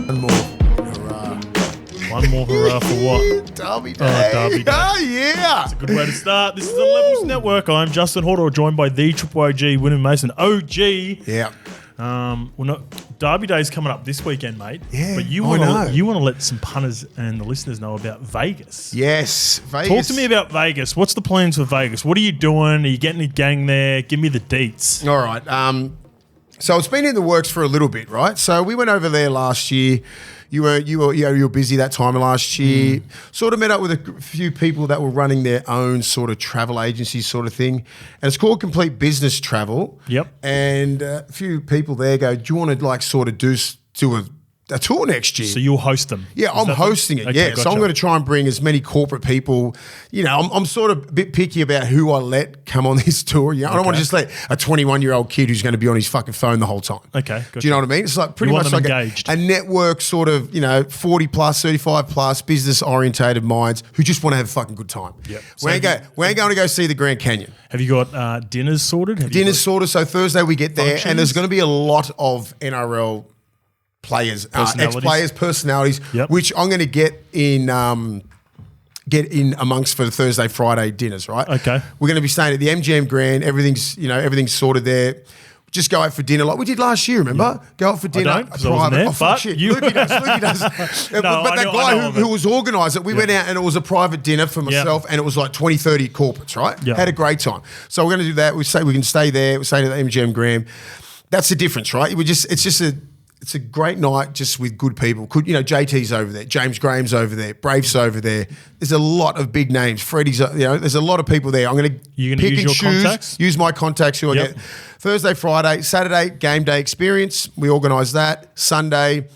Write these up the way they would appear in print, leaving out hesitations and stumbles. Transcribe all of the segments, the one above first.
One more hurrah. One more hurrah for what? Derby Day. Derby Day. Oh, yeah. It's a good way to start. This is the Levels Network. I'm Justin Horo, joined by the DAWG, Willie Mason, OG. Yeah. Derby Day's coming up this weekend, mate. Yeah, but you want to let some punters and the listeners know about Vegas. Yes, Vegas. Talk to me about Vegas. What's the plans for Vegas? What are you doing? Are you getting a gang there? Give me the deets. All right. So it's been in the works for a little bit, right? So we went over there last year. You were busy that time last year. Sort of met up with a few people that were running their own sort of travel agency sort of thing, and it's called Complete Business Travel. Yep. And a few people there go, "Do you want to like sort of do a tour next year?" So you'll host them? Yeah, I'm hosting it. Okay, yeah, gotcha. So I'm going to try and bring as many corporate people. You know, I'm sort of a bit picky about who I let come on this tour. You know, I don't want to just let a 21-year-old kid who's going to be on his fucking phone the whole time. Okay, gotcha. Do you know what I mean? It's like pretty much like a network sort of, 40 plus, 35 plus, business orientated minds who just want to have a fucking good time. Yep. We ain't going to go see the Grand Canyon. Have you got dinners sorted? Dinners sorted. So Thursday we get there, functions? and there's going to be a lot of NRL players, ex-players, personalities, which I'm going to get in amongst for the Thursday, Friday dinners, right? Okay. We're going to be staying at the MGM Grand. Everything's sorted there. Just go out for dinner like we did last year, remember? Yeah. Go out for dinner. I don't, 'cause I wasn't there, but shit. you... Lukey does. No, but that guy who was organised it, we went out and it was a private dinner for myself and it was like 20, 30 corporates, right? Yeah. Had a great time. So we're going to do that. We say we can stay there. We're staying at the MGM Grand. That's the difference, right? It's a great night just with good people. JT's over there, James Graham's over there, Braves's over there. There's a lot of big names. Freddie's, there's a lot of people there. I'm going to pick and choose, use my contacts who I get. Thursday, Friday, Saturday, game day experience. We organise that. Sunday,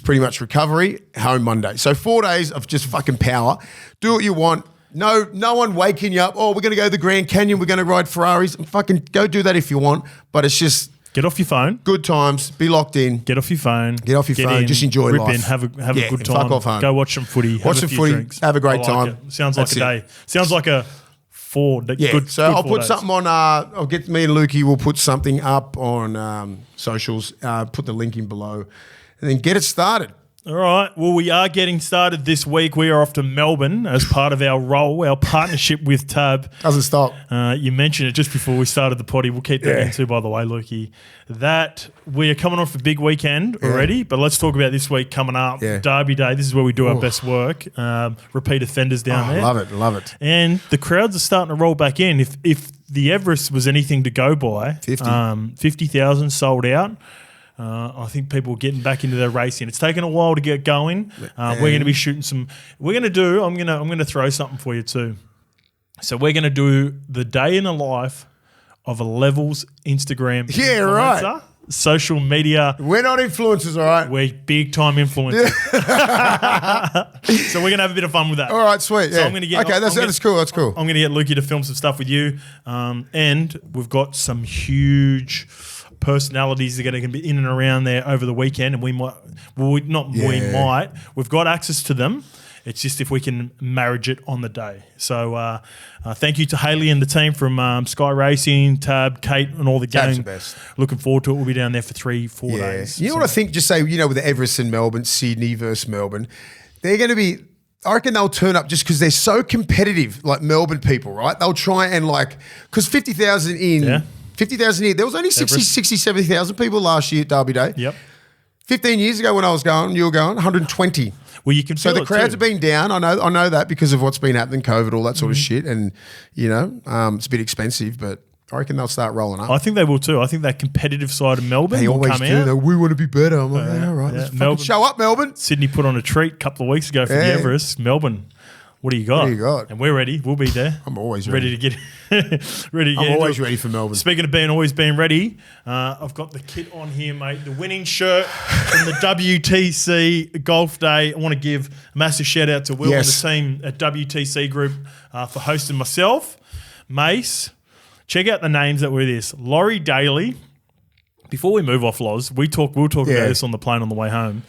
pretty much recovery. Home Monday. So 4 days of just fucking power. Do what you want. No one waking you up. Oh, we're going to go to the Grand Canyon. We're going to ride Ferraris. Fucking go do that if you want. But it's just... Get off your phone. Good times. Be locked in. Get off your phone. Get off your phone. Just enjoy life. Rip in. Have a good time. Fuck off home. Go watch some footy. Watch some footy. Drinks. Have a great time. Sounds like a day. Sounds like a 4 day. Yeah. So I'll put something on. I'll get me and Lukey. We'll put something up on socials. Put the link in below, and then get it started. All right. Well, we are getting started this week. We are off to Melbourne as part of our partnership with Tab. Doesn't stop. You mentioned it just before we started the potty. We'll keep that in too, by the way, Lukey. That we are coming off a big weekend already, but let's talk about this week coming up. Yeah. Derby Day. This is where we do our best work. Repeat offenders down there. Love it. And the crowds are starting to roll back in. If the Everest was anything to go by, 50,000 sold out. I think people are getting back into their racing. It's taken a while to get going. We're going to be shooting some. I'm going to throw something for you too. So we're going to do the day in the life of a Levels Instagram influencer, right. Social media. We're not influencers, all right? We're big time influencers. So we're going to have a bit of fun with that. All right, sweet. So I'm going to get. Okay, that's cool. That's cool. I'm going to get Lukey to film some stuff with you, and we've got some huge personalities that are going to be in and around there over the weekend, and we've got access to them. It's just if we can marriage it on the day. So thank you to Haley and the team from Sky Racing, Tab, Kate, and all the gang. Tab's the best. Looking forward to it. We'll be down there for 3-4 days. You know what I think? Just say, with the Everest in Melbourne, Sydney versus Melbourne, they're going to be... I reckon they'll turn up just because they're so competitive, like Melbourne people, right? They'll try and because 50,000 in... Yeah. 50,000 here. There was only 60, 70,000 people last year at Derby Day. Yep. 15 years ago when I was going, you were going, 120. Well, you can feel so the crowds have been down. I know that because of what's been happening, COVID, all that sort of shit. And, it's a bit expensive, but I reckon they'll start rolling up. I think they will too. I think that competitive side of Melbourne they will always come do. out. We want to be better. I'm like, all right, let's Melbourne, show up, Melbourne. Sydney put on a treat a couple of weeks ago for the Everest. Melbourne. What do you got? And we're ready. We'll be there. I'm always ready. Ready to get I'm always ready for Melbourne. Speaking of always being ready, I've got the kit on here, mate. The winning shirt from the WTC Golf Day. I want to give a massive shout out to Will and the team at WTC Group for hosting myself, Mace. Check out the names that were this. LAURIE DALEY. Before we move off, Loz, we'll talk about this on the plane on the way home.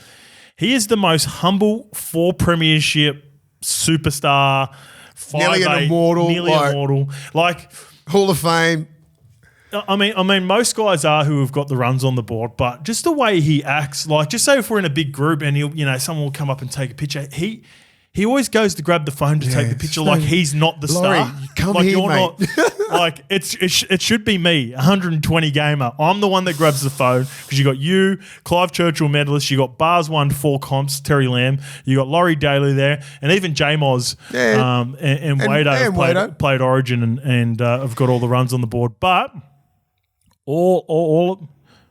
He is the most humble 4 premiership superstar, 5'8", nearly an immortal, nearly immortal, like Hall of Fame. I mean, most guys are who have got the runs on the board, but just the way he acts, like just say if we're in a big group and someone will come up and take a picture, he always goes to grab the phone to take the picture like he's not the Laurie, star. come like here, you're mate. not. Like it should be me, 120 gamer. I'm the one that grabs the phone because you got you, Clive Churchill medalist. You got Bars won 4 comps, Terry Lamb. You got Laurie Daly there, and even J Moz and Wado have played Origin and have got all the runs on the board. But all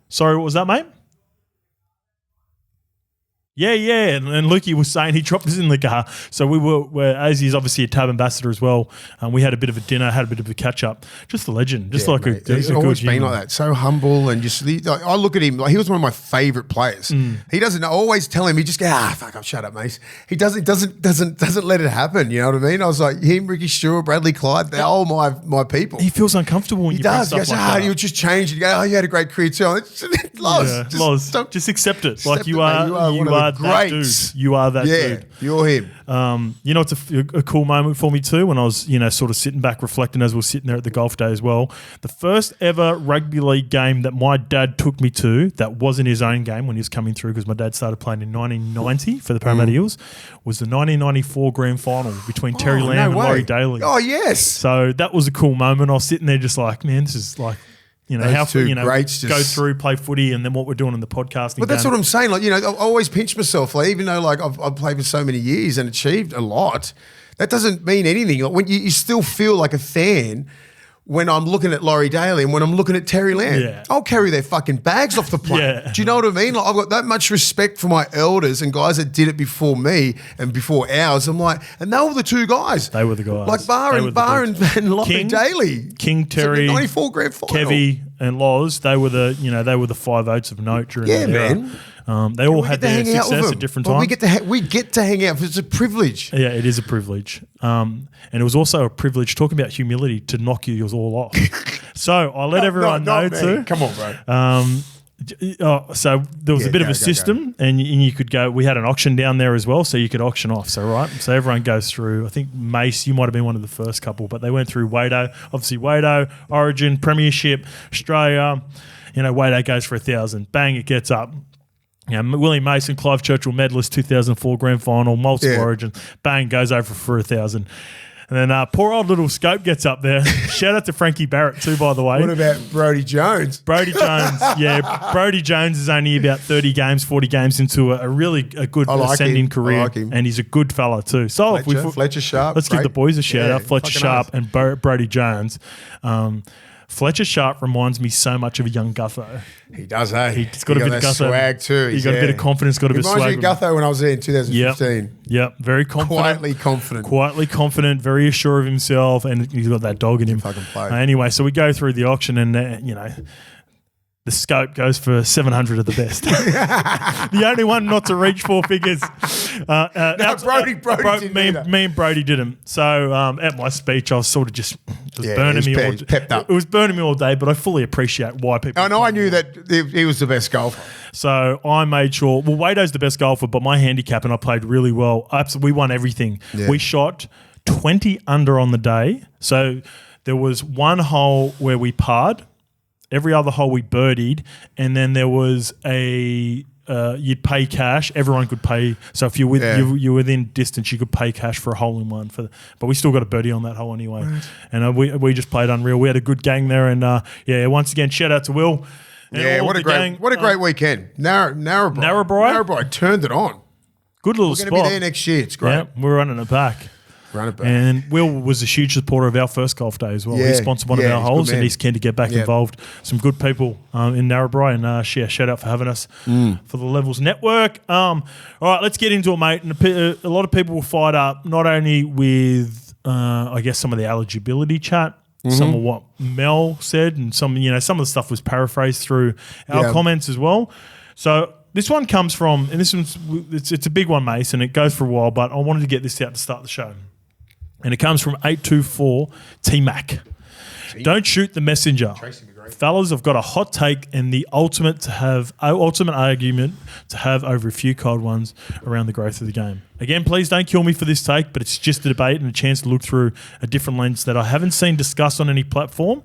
sorry, what was that, mate? Yeah, and Lukey was saying he dropped us in the car. So we were as he's obviously a tab ambassador as well. We had a bit of a dinner, had a bit of a catch up. Just a legend, just like mate. a He's good always been human. like that, so humble and just. Like, I look at him like he was one of my favourite players. He doesn't I always tell him. He just goes, fuck up, shut up, mate. He doesn't let it happen. You know what I mean? I was like him, Ricky Stewart, Bradley Clyde. They're all my people. He feels uncomfortable when He you bring does. stuff He goes, like that. you'll just change it. You go, you had a great career too. Loz, just accept it. accept Like you it, mate. are You are one of the that greats. dude. You are that dude. You're him. It's a cool moment for me too when I was, sort of sitting back reflecting as we were sitting there at the golf day as well. The first ever rugby league game that my dad took me to that wasn't his own game when he was coming through because my dad started playing in 1990 for the Parramatta Eels was the 1994 grand final between Terry Lamb and Laurie Daly. Oh, yes. So that was a cool moment. I was sitting there just like, man, this is like, how greats go through, play footy, and then what we're doing in the podcasting. But that's what I'm saying. Like, I always pinch myself. Like, even though like I've played for so many years and achieved a lot, that doesn't mean anything. Like, when you still feel like a fan when I'm looking at Laurie Daly and when I'm looking at Terry Lamb. Yeah. I'll carry their fucking bags off the plane. Yeah. Do you know what I mean? Like, I've got that much respect for my elders and guys that did it before me and before ours. I'm like, and they were the two guys. They were the guys. Like Bar and Laurie Daly. King Terry, 94 grand final. Kevy and Loz, they were the 5 oats of note during that era. Man. They all had their success at different times. We get to hang out. It's a privilege. Yeah, it is a privilege. And it was also a privilege, talking about humility, to knock you all off. So I let everyone know too. Come on, bro. So there was a bit of a system and you could go, we had an auction down there as well, so you could auction off. So everyone goes through, I think Mace, you might have been one of the first couple, but they went through Wado, obviously Wado, Origin, Premiership, Australia, Wado goes for 1,000. Bang, it gets up. Willie Mason, Clive Churchill medalist, 2004 grand final, multiple Origins. Bang, goes over for 1,000. And then poor old little Scope gets up there. Shout out to Frankie Barrett too, by the way. What about Brodie Jones? Brodie Jones, Brodie Jones is only about 30 games, 40 games into a good ascending career. I like him. And he's a good fella too. So Fletcher Sharp. Let's give the boys a shout out. Fletcher Sharp nice. and Brodie Jones. Fletcher Sharp reminds me so much of a young Gutho. He does, eh? He's got a bit of Gutho swag too. He's got a bit of confidence, got a bit of swag. Reminds me of Gutho when I was there in 2015. Yep, very confident. Quietly confident, very assured of himself, and he's got that dog in him. Fucking play. Anyway, so we go through the auction and, the Scope goes for 700 of the best. The only one not to reach 4 figures. Brodie didn't either. Me and Brodie didn't. So at my speech, I was sort of just burning me all day. Pepped up. It was burning me all day, but I fully appreciate why people. And I knew that he was the best golfer. So I made sure. Well, Wado's the best golfer, but my handicap and I played really well. We won everything. Yeah. We shot 20 under on the day. So there was one hole where we parred. Every other hole we birdied, and then there was you'd pay cash. Everyone could pay. So if you're within distance, you could pay cash for a hole in one. But we still got a birdie on that hole anyway. Right. And we just played unreal. We had a good gang there, and once again, shout out to Will. What a great weekend. Narrabri turned it on. Good little spot. We're going to be there next year. It's great. Yeah, we're running it back. And Will was a huge supporter of our first golf day as well. He sponsored one of our holes and he's keen to get back involved. Some good people in Narrabri, and shout out for having us for the Levels Network. All right, let's get into it, mate. And a lot of people were fired up, not only with, some of the eligibility chat, some of what Mel said, and some of the stuff was paraphrased through our comments as well. So this one comes from, and it's a big one, Mace, and it goes for a while, but I wanted to get this out to start the show. And it comes from 824 T-Mac. Don't shoot the messenger. Fellas, I've got a hot take and the ultimate argument to have over a few cold ones around the growth of the game. Again, please don't kill me for this take, but it's just a debate and a chance to look through a different lens that I haven't seen discussed on any platform.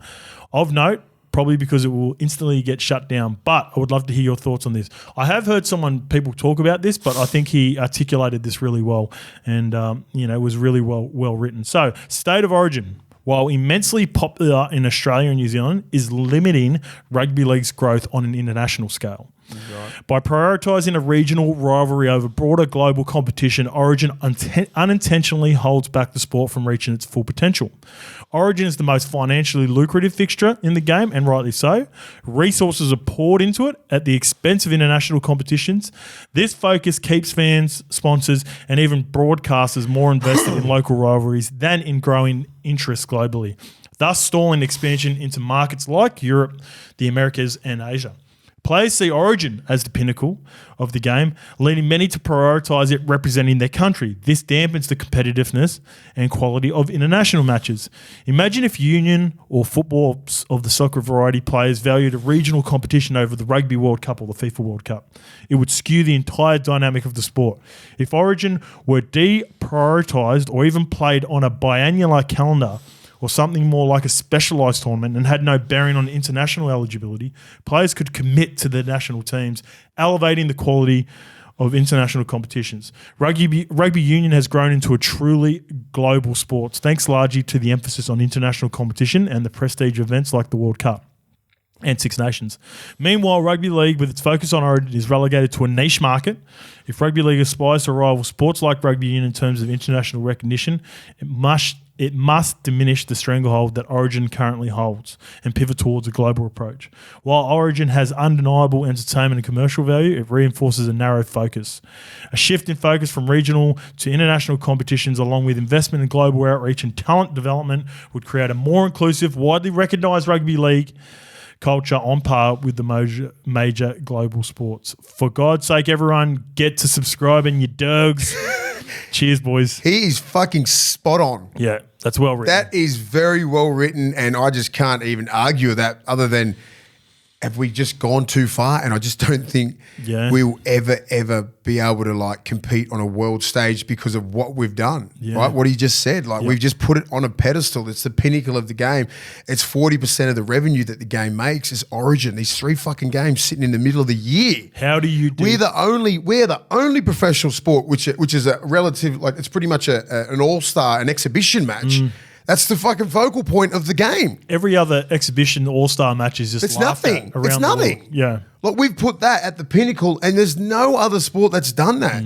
Of note, probably because it will instantly get shut down. But I would love to hear your thoughts on this. I have heard people talk about this, but I think he articulated this really well and, was really well written. So, State of Origin, while immensely popular in Australia and New Zealand, is limiting rugby league's growth on an international scale. Right. By prioritising a regional rivalry over broader global competition, Origin unintentionally holds back the sport from reaching its full potential. Origin is the most financially lucrative fixture in the game, and rightly so. Resources are poured into it at the expense of international competitions. This focus keeps fans, sponsors, and even broadcasters more invested in local rivalries than in growing interest globally, thus stalling expansion into markets like Europe, the Americas, and Asia. Players see Origin as the pinnacle of the game, leading many to prioritise it representing their country. This dampens the competitiveness and quality of international matches. Imagine if Union or football of the soccer variety players valued a regional competition over the Rugby World Cup or the FIFA World Cup. It would skew the entire dynamic of the sport. If Origin were deprioritised or even played on a biannular calendar, or something more like a specialised tournament and had no bearing on international eligibility, players could commit to their national teams, elevating the quality of international competitions. Rugby union has grown into a truly global sport, thanks largely to the emphasis on international competition and the prestige events like the World Cup and Six Nations. Meanwhile, Rugby League, with its focus on Origin, is relegated to a niche market. If Rugby League aspires to rival sports like Rugby Union in terms of international recognition, it must diminish the stranglehold that Origin currently holds and pivot towards a global approach. While Origin has undeniable entertainment and commercial value, it reinforces a narrow focus. A shift in focus from regional to international competitions, along with investment in global outreach and talent development, would create a more inclusive, widely recognised rugby league culture on par with the major global sports. For God's sake, everyone, get to subscribing, you dogs. Cheers, boys. He is fucking spot on. Yeah, that's well written. That is very well written, and I just can't even argue with that other than have we just gone too far? And I just don't think we'll ever be able to compete on a world stage because of what we've done, right? What he just said, we've just put it on a pedestal. It's the pinnacle of the game. It's 40% of the revenue that the game makes is Origin. These 3 fucking games sitting in the middle of the year. How do you do? We're the only professional sport which is a relative, it's pretty much an all-star, an exhibition match. That's the fucking focal point of the game. Every other exhibition all-star match is just it's nothing. It's nothing. Yeah. We've put that at the pinnacle, and there's no other sport that's done that.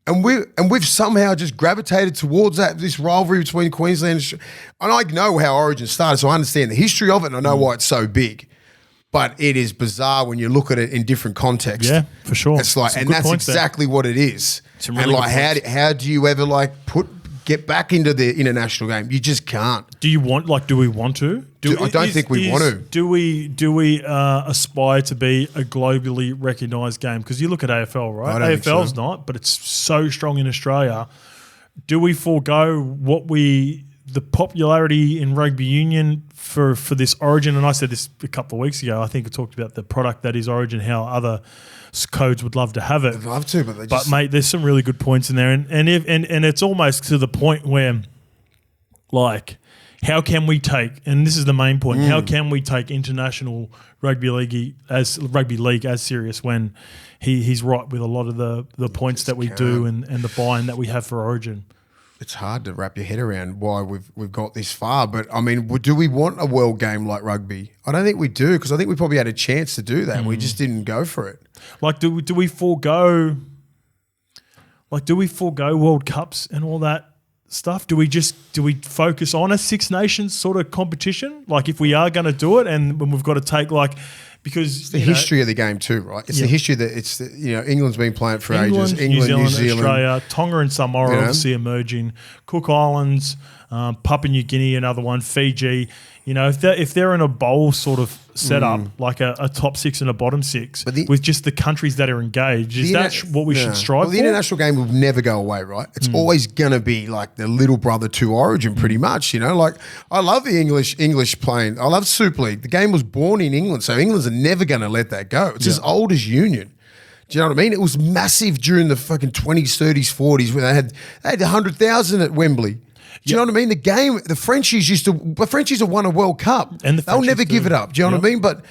And we've somehow just gravitated towards this rivalry between Queensland and I know how Origin started, so I understand the history of it, and I know why it's so big. But it is bizarre when you look at it in different contexts. Yeah, for sure. It's and that's exactly what it is. Really and how do you ever get back into the international game? You just can't. Do you want? Do we want to? I don't think we want to. Do we aspire to be a globally recognised game? Because you look at AFL, right? AFL's not, but it's so strong in Australia. Do we forego the popularity in rugby union for this Origin? And I said this a couple of weeks ago. I think I talked about the product that is Origin, how other codes would love to have it. I'd love to, but mate, there's some really good points in there, and it's almost to the point where, how can we take? And this is the main point. How can we take international rugby league as serious when he's right with a lot of the points that we do and the buy-in that we have for Origin? It's hard to wrap your head around why we've got this far. But, I mean, do we want a world game like rugby? I don't think we do, because I think we probably had a chance to do that and we just didn't go for it. Do we forego World Cups and all that stuff? Do we focus on a Six Nations sort of competition? If we are going to do it, and when we've got to take because it's the history of the game too, right? It's the history that England's been playing it for ages. England, New Zealand, Australia, Tonga and Samoa obviously emerging. Cook Islands, Papua New Guinea, another one. Fiji. If they're in a bowl sort of setup, a top 6 and a bottom 6, with just the countries that are engaged, is that what we should strive for? The international game will never go away, right? It's always going to be the little brother to Origin, pretty much. I love the English playing. I love Super League. The game was born in England, so England's never going to let that go. It's as old as Union. Do you know what I mean? It was massive during the fucking 20s, 30s, 40s, where they had 100,000 at Wembley. Do you know what I mean? The Frenchies have won a World Cup. And they'll never give it up. Do you know what I mean? But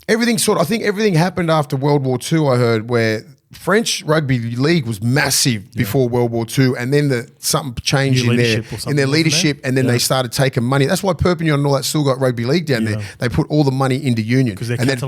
I think everything happened after World War II, I heard, where French rugby league was massive before World War II, and then something changed in their leadership, and then they started taking money. That's why Perpignan and all that still got rugby league down there. They put all the money into union, and then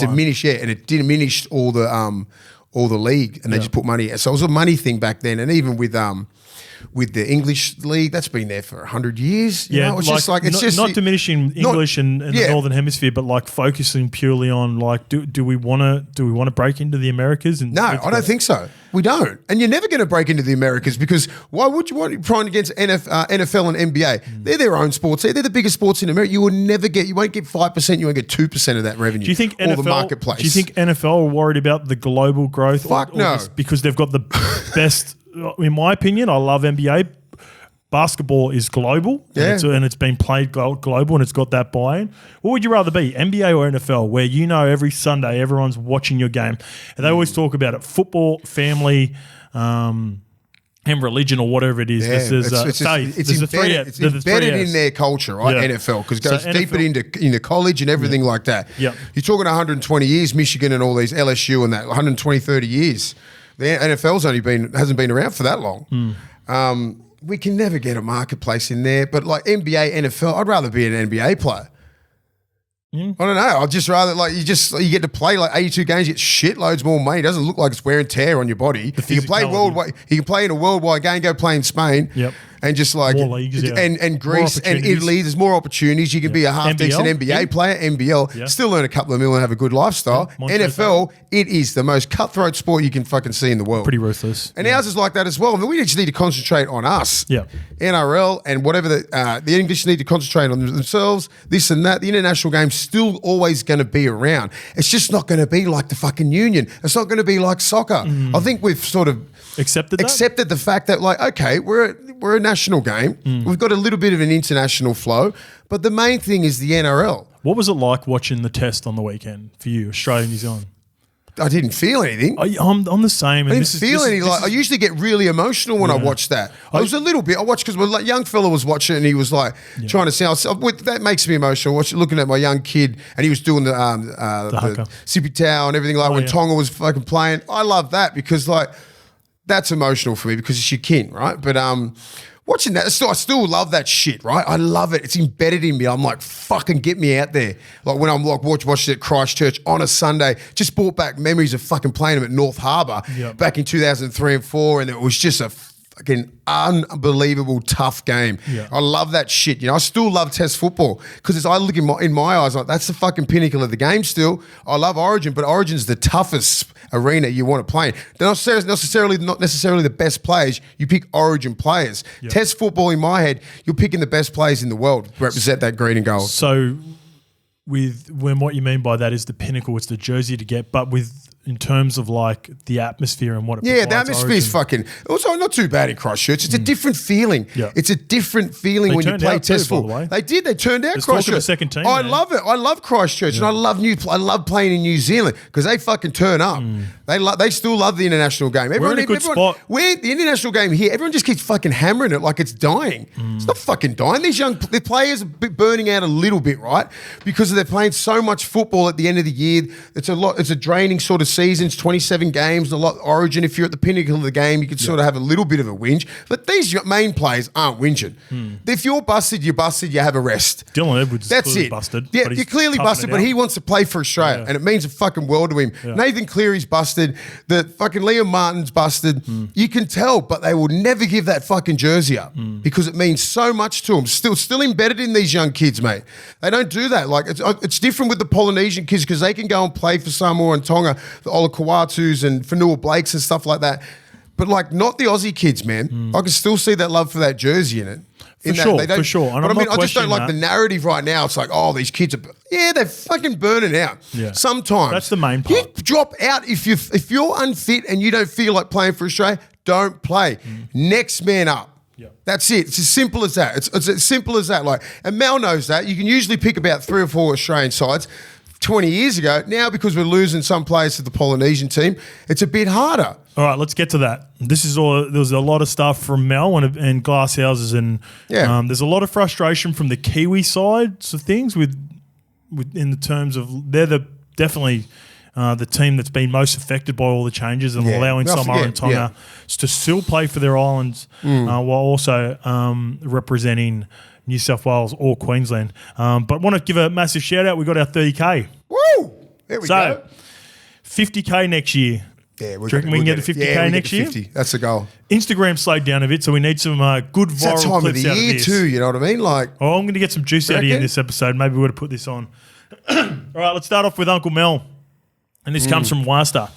it diminished all the league, and they just put money. So it was a money thing back then, and even with the English league, that's been there for 100 years. You know? It's not diminishing English in the Northern Hemisphere, but like focusing purely on like, do we want to break into the Americas? No, I don't think so. We don't, and you're never going to break into the Americas because why would you want to try against NFL and NBA? They're their own sports. They're the biggest sports in America. You won't get 5%. You won't get 2% of that revenue. Do you think NFL, the marketplace? Do you think NFL are worried about the global growth? Fuck no, because they've got the best. In my opinion, I love NBA. Basketball is global, and it's been played global, and it's got that buy-in. What would you rather be, NBA or NFL, where every Sunday everyone's watching your game? And they always talk about it, football, family, and religion or whatever it is. It's embedded in their culture, right? NFL, because it goes deeper into college and everything like that. Yeah. You're talking 120 years, Michigan and all these, LSU and that, 120, 30 years. The NFL's hasn't been around for that long. We can never get a marketplace in there, but like NBA, NFL, I'd rather be an NBA player. I don't know. I'd just rather you get to play like 82 games, you get shitloads more money. It doesn't look like it's wear and tear on your body. You can play worldwide. You can play in a worldwide game, go play in Spain. Yep. And just like more leagues, and Greece and Italy, there's more opportunities. You can be a half-decent NBA player, NBL, still earn a couple of million and have a good lifestyle. NFL, it is the most cutthroat sport you can fucking see in the world. Pretty ruthless. And ours is like that as well. I mean, we just need to concentrate on us. Yeah. NRL and whatever the English need to concentrate on themselves, this and that. The international game's still always going to be around. It's just not going to be like the fucking union. It's not going to be like soccer. I think we've sort of accepted the fact that like, okay, we're a national game. We've got a little bit of an international flow, but the main thing is the NRL. What was it like watching the test on the weekend for you, Australia, New Zealand? I didn't feel anything. I'm the same. I didn't feel anything. I usually get really emotional when I watch that. I was a little bit. I watched because my young fella was watching it and he was like trying to sound. That makes me emotional. Looking at my young kid and he was doing the sippy towel and everything when Tonga was fucking playing. I love that because like that's emotional for me because it's your kin, right? But watching that, I still love that shit, right? I love it. It's embedded in me. I'm like, fucking get me out there. Like when I'm like watching it at Christchurch on a Sunday, just brought back memories of fucking playing them at North Harbour back in 2003 and 4, and it was just a fucking unbelievable tough game. Yeah. I love that shit. I still love Test football because as I look in my eyes, like that's the fucking pinnacle of the game still. I love Origin, but Origin's the toughest arena you want to play in. They're not necessarily the best players. You pick Origin players. Yep. Test football, in my head, you're picking the best players in the world to represent that green and gold. So when what you mean by that is the pinnacle, it's the jersey to get, but in terms of like the atmosphere and what it provides. The atmosphere is fucking also not too bad in Christchurch. It's a different feeling. Yeah. It's a different feeling when you play Test football. They did. They turned out Christchurch. The second team. I love it. I love Christchurch and I love playing in New Zealand because they fucking turn up. They still love the international game. We're in a good spot. We're the international game here. Everyone just keeps fucking hammering it like it's dying. It's not fucking dying. The players are burning out a little bit, right? Because they're playing so much football at the end of the year. It's a draining sort of season. It's 27 games, a lot Origin. If you're at the pinnacle of the game, you can sort of have a little bit of a whinge. But these main players aren't whinging. If you're busted, you're busted, you have a rest. Dylan Edwards is clearly busted. Yeah, you're clearly busted, but he wants to play for Australia, and it means a fucking world to him. Yeah. Nathan Cleary's busted. The fucking Liam Martin's busted. You can tell, but they will never give that fucking jersey up because it means so much to them. Still embedded in these young kids, mate. They don't do that. Like it's different with the Polynesian kids because they can go and play for Samoa and Tonga, the Olakuatus and Fanua Blakes and stuff like that. But like not the Aussie kids, man. I can still see that love for that jersey in it. For sure. And but I just don't like the narrative right now. It's like, oh, these kids are, they're fucking burning out. Yeah. Sometimes. That's the main part. You drop out if you're unfit and you don't feel like playing for Australia, don't play. Next man up. Yeah. That's it. It's as simple as that. It's as simple as that. Like, and Mel knows that. You can usually pick about 3 or 4 Australian sides. 20 years ago. Now, because we're losing some players to the Polynesian team, it's a bit harder. All right, let's get to that. This is all. There's a lot of stuff from Mel and Glass Houses, and there's a lot of frustration from the Kiwi sides of things with in the terms of they're definitely the team that's been most affected by all the changes and allowing Samoa and Tonga to still play for their islands while also representing New South Wales or Queensland. But want to give a massive shout out. We got our 30K. Woo! There we go. 50K next year. Yeah, we can get the 50K next year. 50. That's the goal. Instagram slowed down a bit, so we need some good viral that time clips of the out year of this. too. You know what I mean? Like, I'm going to get some juice out of you in this episode. Maybe we would have put this on. All right, let's start off with Uncle Mel, and this comes from Wasta.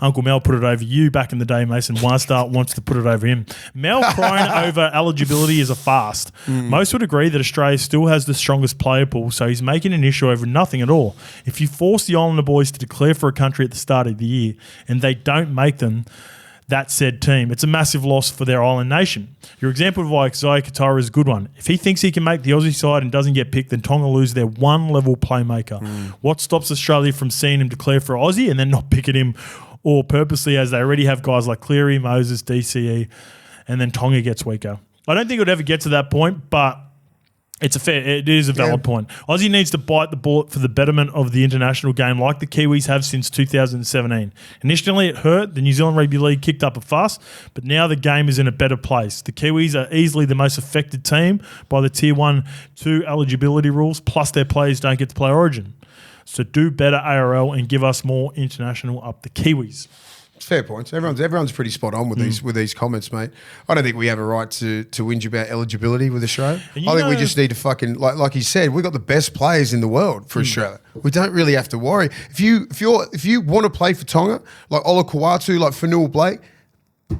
Uncle Mel put it over you back in the day, Mason. Wasta wants to put it over him. Mel crying over eligibility is a fast. Most would agree that Australia still has the strongest player pool, so he's making an issue over nothing at all. If you force the Islander boys to declare for a country at the start of the year and they don't make them that said team, it's a massive loss for their island nation. Your example of Isaiah Katara is a good one. If he thinks he can make the Aussie side and doesn't get picked, then Tonga lose their one-level playmaker. What stops Australia from seeing him declare for Aussie and then not picking him or purposely, as they already have guys like Cleary, Moses, DCE, and then Tonga gets weaker? I don't think it would ever get to that point, but it is a valid point. Aussie needs to bite the bullet for the betterment of the international game like the Kiwis have since 2017. Initially, it hurt. The New Zealand Rugby League kicked up a fuss, but now the game is in a better place. The Kiwis are easily the most affected team by the Tier 1, 2 eligibility rules, plus their players don't get to play Origin. So do better ARL and give us more international up the Kiwis. Fair points. Everyone's pretty spot on with these comments, mate. I don't think we have a right to whinge about eligibility with Australia. I think we just need to fucking like he said, we've got the best players in the world for Australia. We don't really have to worry. If you want to play for Tonga, like Ola Kawatu, like Fanua Blake,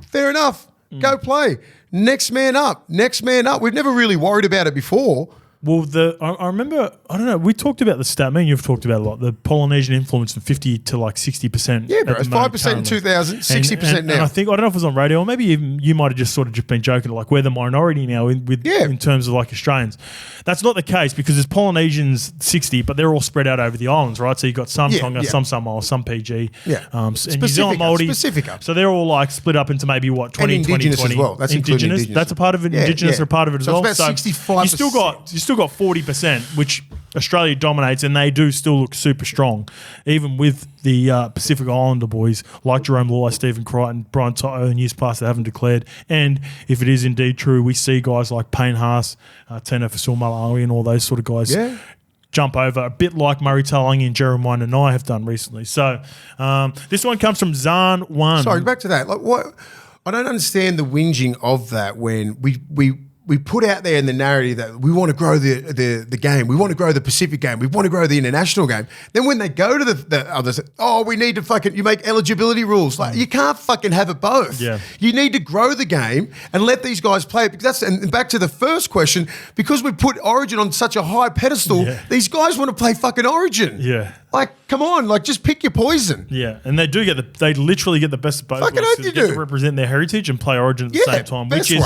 fair enough. Go play. Next man up. We've never really worried about it before. Well, I remember, I don't know, we talked about the stat, me and you've talked about it a lot, the Polynesian influence from 50 to like 60%. Yeah, bro, it's 5% in 2000, 60% now. And I think, I don't know if it was on radio, or maybe you might have just been joking, like we're the minority now in terms of like Australians. That's not the case because there's Polynesians 60, but they're all spread out over the islands, right? So you've got some Tonga, some Samoa, some PG, and New Zealand Māori. So they're all like split up into maybe what, 20, and 20, 20. As well. That's Indigenous. That's a part of it. Indigenous are a part of it as well. It's about 65%. You still got 40%, which Australia dominates, and they do still look super strong, even with the Pacific Islander boys like Jerome Lawler, Stephen Crichton, Brian Toto in years past that haven't declared. And if it is indeed true, we see guys like Payne Haas, Tena Fasua-Malawi, and all those sort of guys jump over, a bit like Murray Talangi and Jeremiah Nanai have done recently. So this one comes from Zahn One. Sorry, back to that. Like, what? I don't understand the whinging of that when we put out there in the narrative that we want to grow the game, we want to grow the Pacific game, we want to grow the international game. Then when they go to the others, we need to you make eligibility rules. Like, you can't fucking have it both. Yeah. You need to grow the game and let these guys play it. Because and back to the first question, because we put Origin on such a high pedestal, these guys want to play fucking Origin. Yeah. Like, come on, like, just pick your poison. Yeah, and they do they literally get the best of both worlds. They get to represent their heritage and play Origin at the same time, which is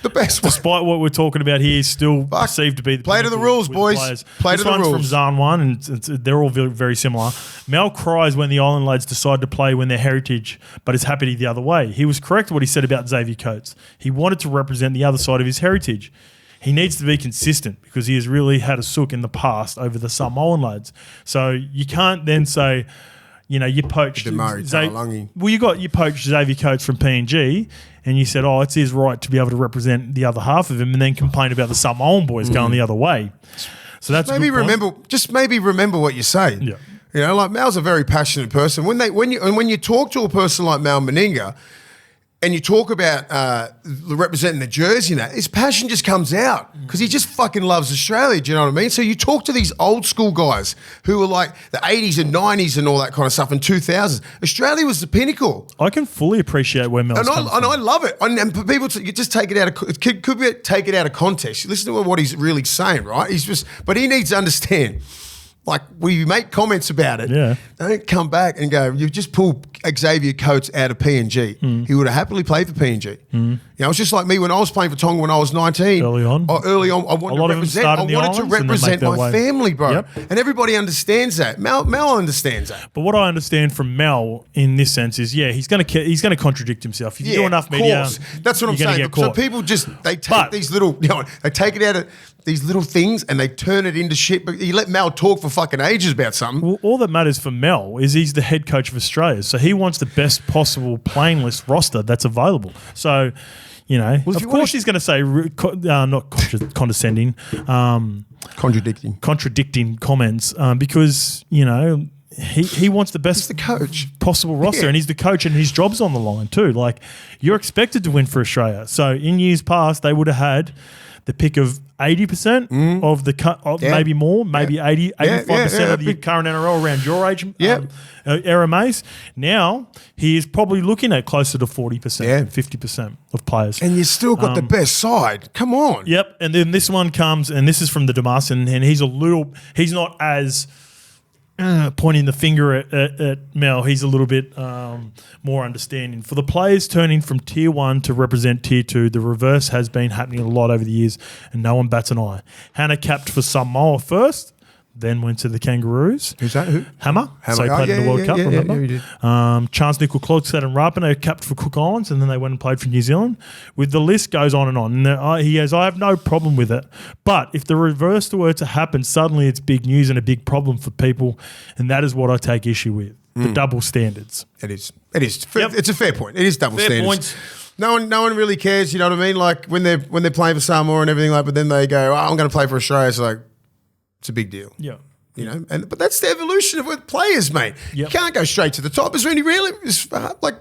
the best way. Despite what we're talking about here, is still perceived to be the play to the rules, boys. Play to the rules. This one's from Zahn One, and they're all very, very similar. Mel cries when the Island lads decide to play when their heritage, but is happy the other way. He was correct what he said about Xavier Coates. He wanted to represent the other side of his heritage. He needs to be consistent because he has really had a sook in the past over the Samoan lads. So you can't then say, you poached you poached Xavier Coates from PNG, and you said, it's his right to be able to represent the other half of him, and then complain about the Samoan boys going the other way. So that's maybe remember what you say. Yeah. Like Mal's a very passionate person. When you talk to a person like Mal Meninga, and you talk about representing the jersey and that, his passion just comes out because he just fucking loves Australia. Do you know what I mean? So you talk to these old school guys who were like the 80s and 90s and all that kind of stuff and 2000s. Australia was the pinnacle. I can fully appreciate where Mel's coming from. And I love it. And for people to just take it out of take it out of context. You listen to what he's really saying, right? But he needs to understand. Like, we make comments about it. Yeah. Don't come back and go, you've just pulled Xavier Coates out of PNG, he would have happily played for PNG. You know, it's just like me when I was playing for Tonga when I was 19. Early on, I wanted to represent my family, bro. Yep. And everybody understands that. Mel understands that. But what I understand from Mel in this sense is, he's going to contradict himself. If you do enough media, that's what I'm saying. So people they take these little, they take it out of these little things and they turn it into shit. But you let Mel talk for fucking ages about something. Well, all that matters for Mel is he's the head coach of Australia, so he wants the best possible playing list roster that's available. So, of course he's going to say not condescending, contradicting comments because he wants the best possible roster, and he's the coach, and his job's on the line too. Like, you're expected to win for Australia. So in years past, they would have had the pick of 80% of the maybe more, maybe 85% of the current NRL around your age era, Mace. Now he is probably looking at closer to 40%, 50% of players. And you still got the best side. Come on. Yep. And then this one comes, and this is from the Damas, and he's not as pointing the finger at Mel. He's a little bit more understanding. For the players turning from Tier 1 to represent Tier 2, the reverse has been happening a lot over the years, and no one bats an eye. Hannah capped for Samoa first, then went to the Kangaroos. Who's that? Who? Hammer. So he played in the World Cup, remember? Yeah, he did. Chance Nickel-Klogstad and Rapinoe capped for Cook Islands, and then they went and played for New Zealand. The list goes on and on. And I have no problem with it. But if the reverse were to happen, suddenly it's big news and a big problem for people, and that is what I take issue with, the double standards. It is. It's a fair point. It is double standards. Points. No one really cares, you know what I mean? Like when they're playing for Samoa and everything but then they go, I'm going to play for Australia. It's like, it's a big deal. Yeah. But that's the evolution of players, mate. Yep. You can't go straight to the top. Is there any like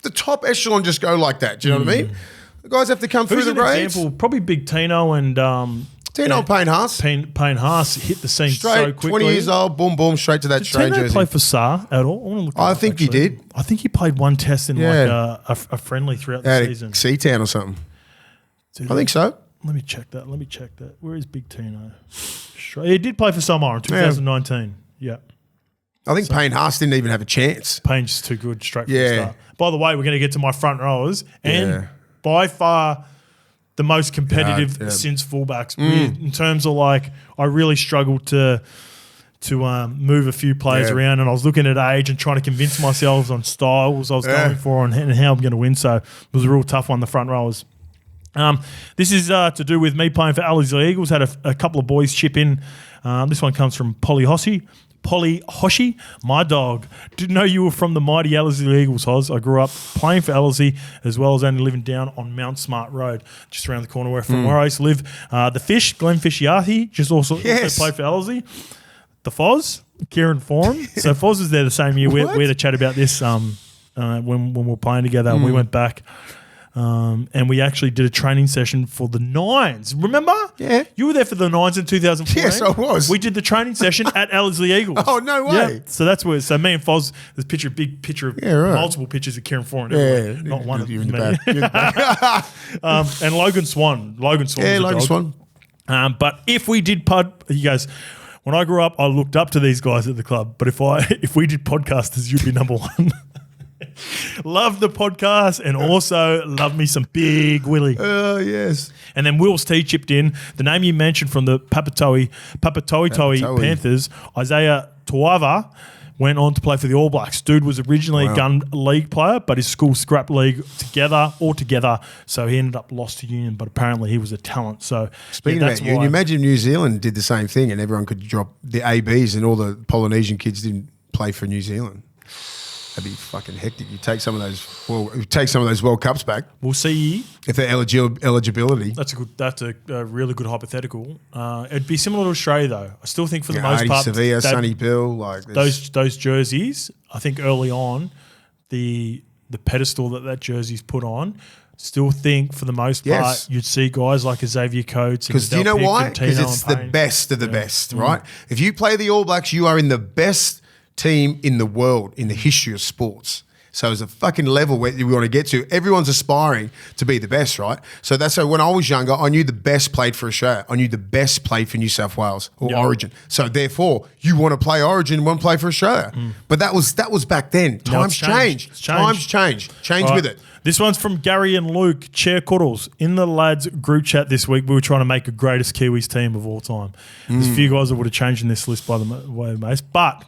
the top echelon just go like that? Do you know what I mean? The guys have to come through the grades. Example, probably Big Tino and Payne Haas. Payne Haas hit the scene so quickly. 20 years old, boom, boom, straight to that Australian jersey. Did Tino play for SAR at all? I think he did. I think he played one test in like a friendly throughout the season. Seatown or something. I think so. Let me check that. Where is Big Tino? He did play for Samoa in 2019. Yeah. I think Payne Haas didn't even have a chance. Payne's just too good straight from the start. By the way, we're going to get to my front rowers, and by far the most competitive since fullbacks. In terms of like, I really struggled to move a few players around, and I was looking at age and trying to convince myself on styles I was going for and how I'm going to win. So it was a real tough one, the front rowers. This is to do with me playing for LAURIE Eagles. Had a couple of boys chip in. This one comes from Polly Hoshi, my dog. Didn't know you were from the mighty LAURIE Eagles, Hoz. I grew up playing for LAURIE as well as only living down on Mount Smart Road, just around the corner from where I used to live. The Fish, Glenn Fischiati, just also played for LAURIE. The Foz, Kieran Foran. So Foz was there the same year. We had a chat about this when we were playing together. We went back. And we actually did a training session for the Nines. Remember? Yeah. You were there for the Nines in 2014. Yes, I was. We did the training session at LAURIE Eagles. Oh, no way. Yeah. So that's where. So me and Foz, there's a big picture of multiple pictures of Kieran Foran. Yeah, not one of them. The and Logan Swan. Logan Swan. But if we did he goes, when I grew up, I looked up to these guys at the club. But if we did podcasters, you'd be number one. Love the podcast and also love me some Big Willie. Oh, yes. And then Will's T chipped in. The name you mentioned from the Papatoetoe Panthers, Isaiah Tuava, went on to play for the All Blacks. Dude was originally a gun league player, but his school scrapped league altogether, so he ended up lost to Union, but apparently he was a talent. So speaking of that, you imagine New Zealand did the same thing and everyone could drop the ABs and all the Polynesian kids didn't play for New Zealand. That'd be fucking hectic. You take some of those World Cups back. We'll see if they're eligibility. That's a really good hypothetical. It'd be similar to Australia though. I still think for the most part, Sevilla, Sonny Bill, like those jerseys. I think early on, the pedestal that jersey's put on. Still think for the most part you'd see guys like Xavier Coates. Because do you know why? Because it's the best of the best, right? If you play the All Blacks, you are in the best team in the world in the history of sports. So it's a fucking level where we want to get to. Everyone's aspiring to be the best, right? So that's so when I was younger, I knew the best played for Australia. I knew the best played for New South Wales or Origin. So therefore, you want to play Origin, want to play for Australia. But that was back then. Times change. Times change. Change with it. This one's from Gary and Luke, Chair Cuddles. In the lads group chat this week, we were trying to make a greatest Kiwis team of all time. There's a few guys that would have changed in this list by the way, Mace. But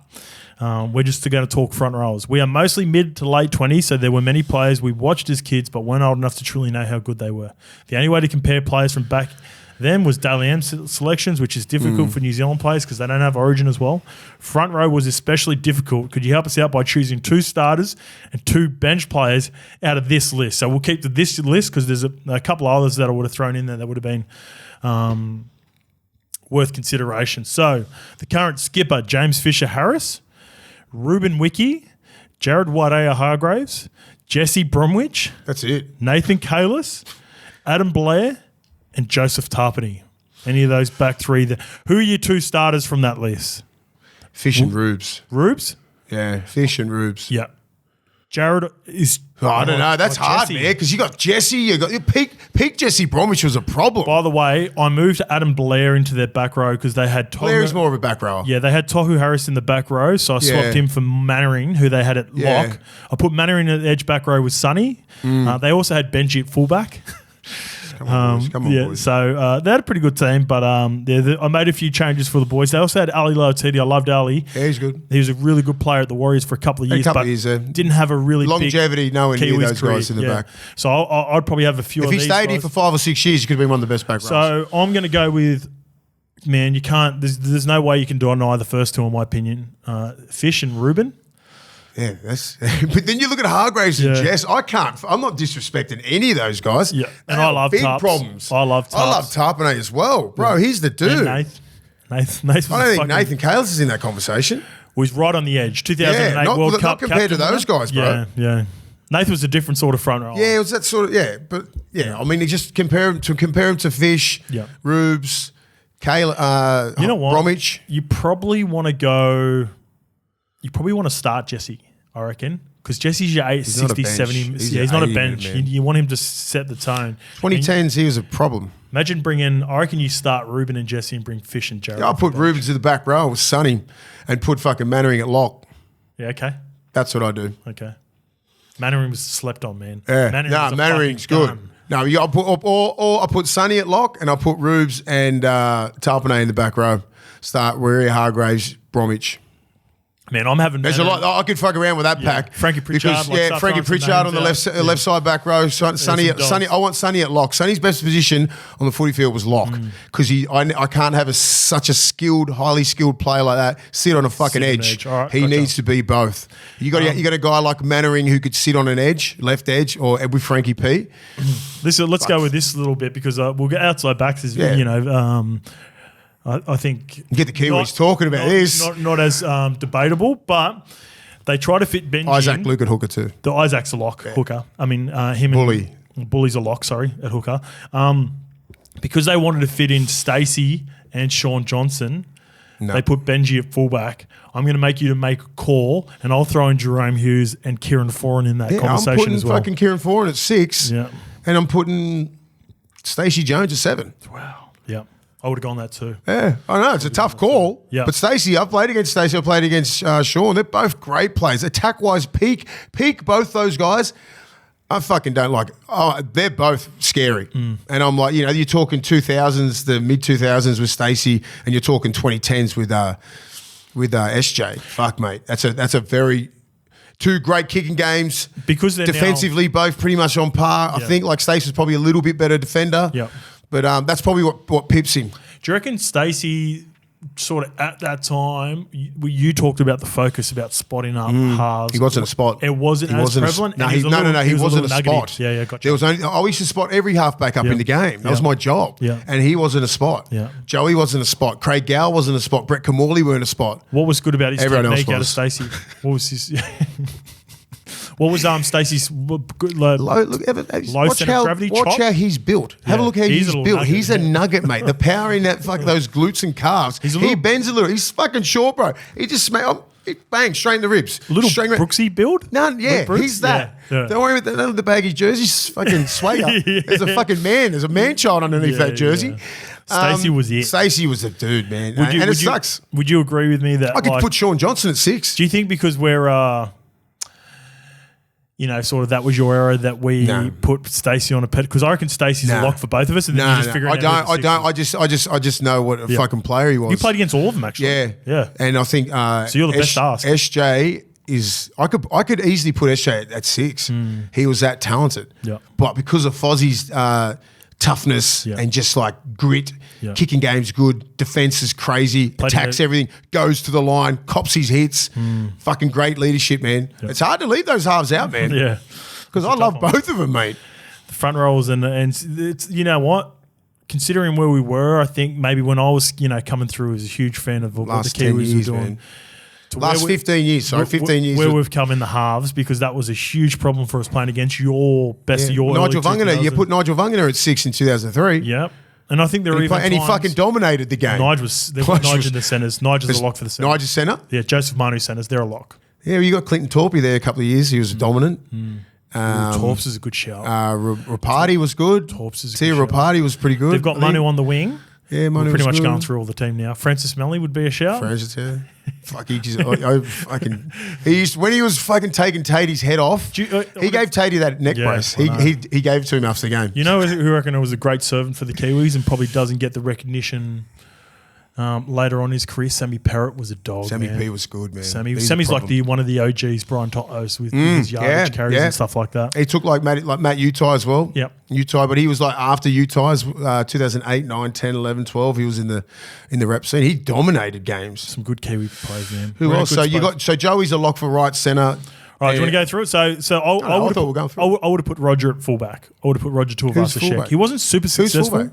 we're just going to talk front rowers. We are mostly mid to late 20s, so there were many players we watched as kids but weren't old enough to truly know how good they were. The only way to compare players from back then was Daly M selections, which is difficult for New Zealand players because they don't have Origin as well. Front row was especially difficult. Could you help us out by choosing 2 starters and 2 bench players out of this list? So we'll keep this list because there's a couple of others that I would have thrown in there that would have been worth consideration. So the current skipper, James Fisher-Harris, Ruben Wiki, Jared Waidea-Hargraves, Jesse Bromwich. That's it. Nathan Kalis, Adam Blair, and Joseph Tarpany. Any of those back 3 there. Who are your 2 starters from that list? Fish and Rubes. Rubes? Yeah, Fish and Rubes. Yeah. Jared is... I don't know. That's hard, Jesse. man, because you got Jesse. You got peak Jesse Bromwich was a problem. By the way, I moved Adam Blair into their back row because they had... Blair is more of a back rower. Yeah, they had Tohu Harris in the back row, so I swapped him for Mannering, who they had at lock. I put Mannering at the edge back row with Sonny. They also had Benji at fullback. Come on, boys. So they had a pretty good team, but I made a few changes for the boys. They also had Ali Lautiti. I loved Ali. Yeah, he's good. He was a really good player at the Warriors for a couple of years, didn't have a really longevity. Big nowhere near Kiwis those career. guys in the back. So I'd probably have a few. If of he these stayed guys. here for 5 or 6 years, he could have been one of the best back rowers. So I'm going to go with. Man, you can't. There's no way you can deny the first 2, in my opinion. Fish and Ruben. Yeah, that's. But then you look at Hargraves and Jess. I'm not disrespecting any of those guys. Yeah, and I love big Tarps. problems. I love Tarpane as well, bro. He's the dude. And Nathan was I don't think Nathan Kalis is in that conversation. Was right on the edge. 2008 World Cup. Not compared to those guys, bro. Yeah. Nathan was a different sort of front rower. Yeah, it was that sort of. Yeah, but I mean, he just compare him to Fish, Rubes, Kayla. You know what? Bromwich. You probably want to go. You probably want to start Jesse, I reckon, because Jesse's your 60, 70. He's not a bench. You want him to set the tone. 2010s, he was a problem. Imagine bringing. I reckon you start Ruben and Jesse and bring Fish and Jared. I'll put Ruben to the back row with Sonny, and put fucking Mannering at lock. Yeah, okay. That's what I do. Okay. Mannering was slept on, man. Yeah, Mannering's good. No, I put Sonny at lock, and I put Rubes and Tarpane in the back row. Start Weary, Hargraves, Bromwich. Man, I'm having. There's a lot. I could fuck around with that pack. Frankie Pritchard. Because, Frankie Pritchard on the left side back row. Sonny. I want Sonny at lock. Sonny's best position on the footy field was lock because I can't have such a highly skilled player like that sit on a fucking edge. Right, he needs to be both. You got a guy like Mannering who could sit on an edge, left edge, or with Frankie P. Let's go with this a little bit because we'll get outside backs. I think get the Kiwis talking about this. Not as debatable, but they try to fit Benji. Isaac Luke at hooker too. The Isaac's a lock hooker. I mean, him Bully. And Bully's a lock. Sorry, at hooker. Because they wanted to fit in Stacey and Sean Johnson. No. They put Benji at fullback. I'm going to make you to make a call, and I'll throw in Jerome Hughes and Kieran Foran in that conversation I'm putting as well. Fucking Kieran Foran at 6. Yeah, and I'm putting Stacey Jones at 7. Wow. Yeah. I would have gone that too. Yeah, I know. It's a tough call. Yeah. But Stacey, I've played against Stacey. I've played against Sean. They're both great players. Attack-wise, peak both those guys. I fucking don't like it. Oh, they're both scary. And I'm like, you're talking 2000s, the mid-2000s with Stacey, and you're talking 2010s with SJ. Fuck, mate. That's a very... 2 great kicking games. Because they're defensively, both pretty much on par. I think like Stacey's probably a little bit better defender. Yeah. But that's probably what pips him. Do you reckon Stacey sort of at that time, you talked about the focus about spotting up halves. He wasn't a spot. It wasn't as prevalent? No, he wasn't a spot. Yeah, gotcha. There was only, I used to spot every halfback up in the game. That was my job. Yeah. And he wasn't a spot. Yeah. Joey wasn't a spot. Craig Gow wasn't a spot. Brett Kamali weren't a spot. What was good about his technique out of Stacey? What was his... What was Stacey's good low center of gravity? Watch how he's built. Have a look how he's built. Nugget, he's a nugget, mate. The power in that those glutes and calves. He bends a little. He's fucking short, bro. He just Bang, straight in the ribs. Little straight Brooksy build? None, yeah. Brooks? He's that. Yeah. Don't worry about none of the baggy jerseys. Fucking swagger. There's a fucking man. There's a man-child underneath that jersey. Yeah. Stacey was it. Stacey was the dude, man. Sucks. Would you agree with me that I could put Sean Johnson at 6. Do you think because we're sort of that was your era that we put Stacey on a pet? Because I reckon Stacey's a lock for both of us, and then you just figure it out. I don't. I just know what a fucking player he was. You played against all of them, actually. Yeah. And I think so you're the best ask. SJ is. I could easily put SJ at 6. He was that talented. Yeah. But because of Fozzie's toughness and just like grit, kicking game's good, defense is crazy, attacks everything, goes to the line, cops his hits, fucking great leadership, man. It's hard to leave those halves out, man. Yeah. Because I love both of them, mate. The front rows and it's, you know what? Considering where we were, I think maybe when I was, coming through as a huge fan of what the Kiwis were doing. Man. Last 15 years, 15 years. Where we've come in the halves, because that was a huge problem for us playing against your best of your Nigel Vungana, you put Nigel Vungana at 6 in 2003. Yep. And I think there were even and he fucking dominated the game. Nigel in the centres. Nigel's a lock for the centres. Nigel's centre? Yeah, Joseph Manu centres. They're a lock. Yeah, you got Clinton Torpy there a couple of years. He was dominant. Torps is a good shout. Rapati was good. Torps is a Tia good Rapati was pretty good. They've got Manu on the wing. Yeah, Manu We're pretty was much good. going through all the team now. Francis Melly would be a shout. Francis, yeah. Fuck, he just, when he was fucking taking Tatey's head off, he gave Tatey that neck brace. He gave it to him after the game. You know who I reckon was a great servant for the Kiwis and probably doesn't get the recognition later on in his career? Sammy Parrott was a dog. Sammy P was good, man. Sammy's like one of the OGs, Brian Totos, with his yardage carries and stuff like that. He took like Matt Utah as well. Yep. Utah, but he was like after Utah's 2008, 9, 10, 11, 12. He was in the rep scene. He dominated games. Some good Kiwi players, man. Who else? So Joey's a lock for right centre. All right, do you want to go through it? So I would have put Roger at fullback. I would have put Roger Tuivasa-Sheck. He wasn't super successful.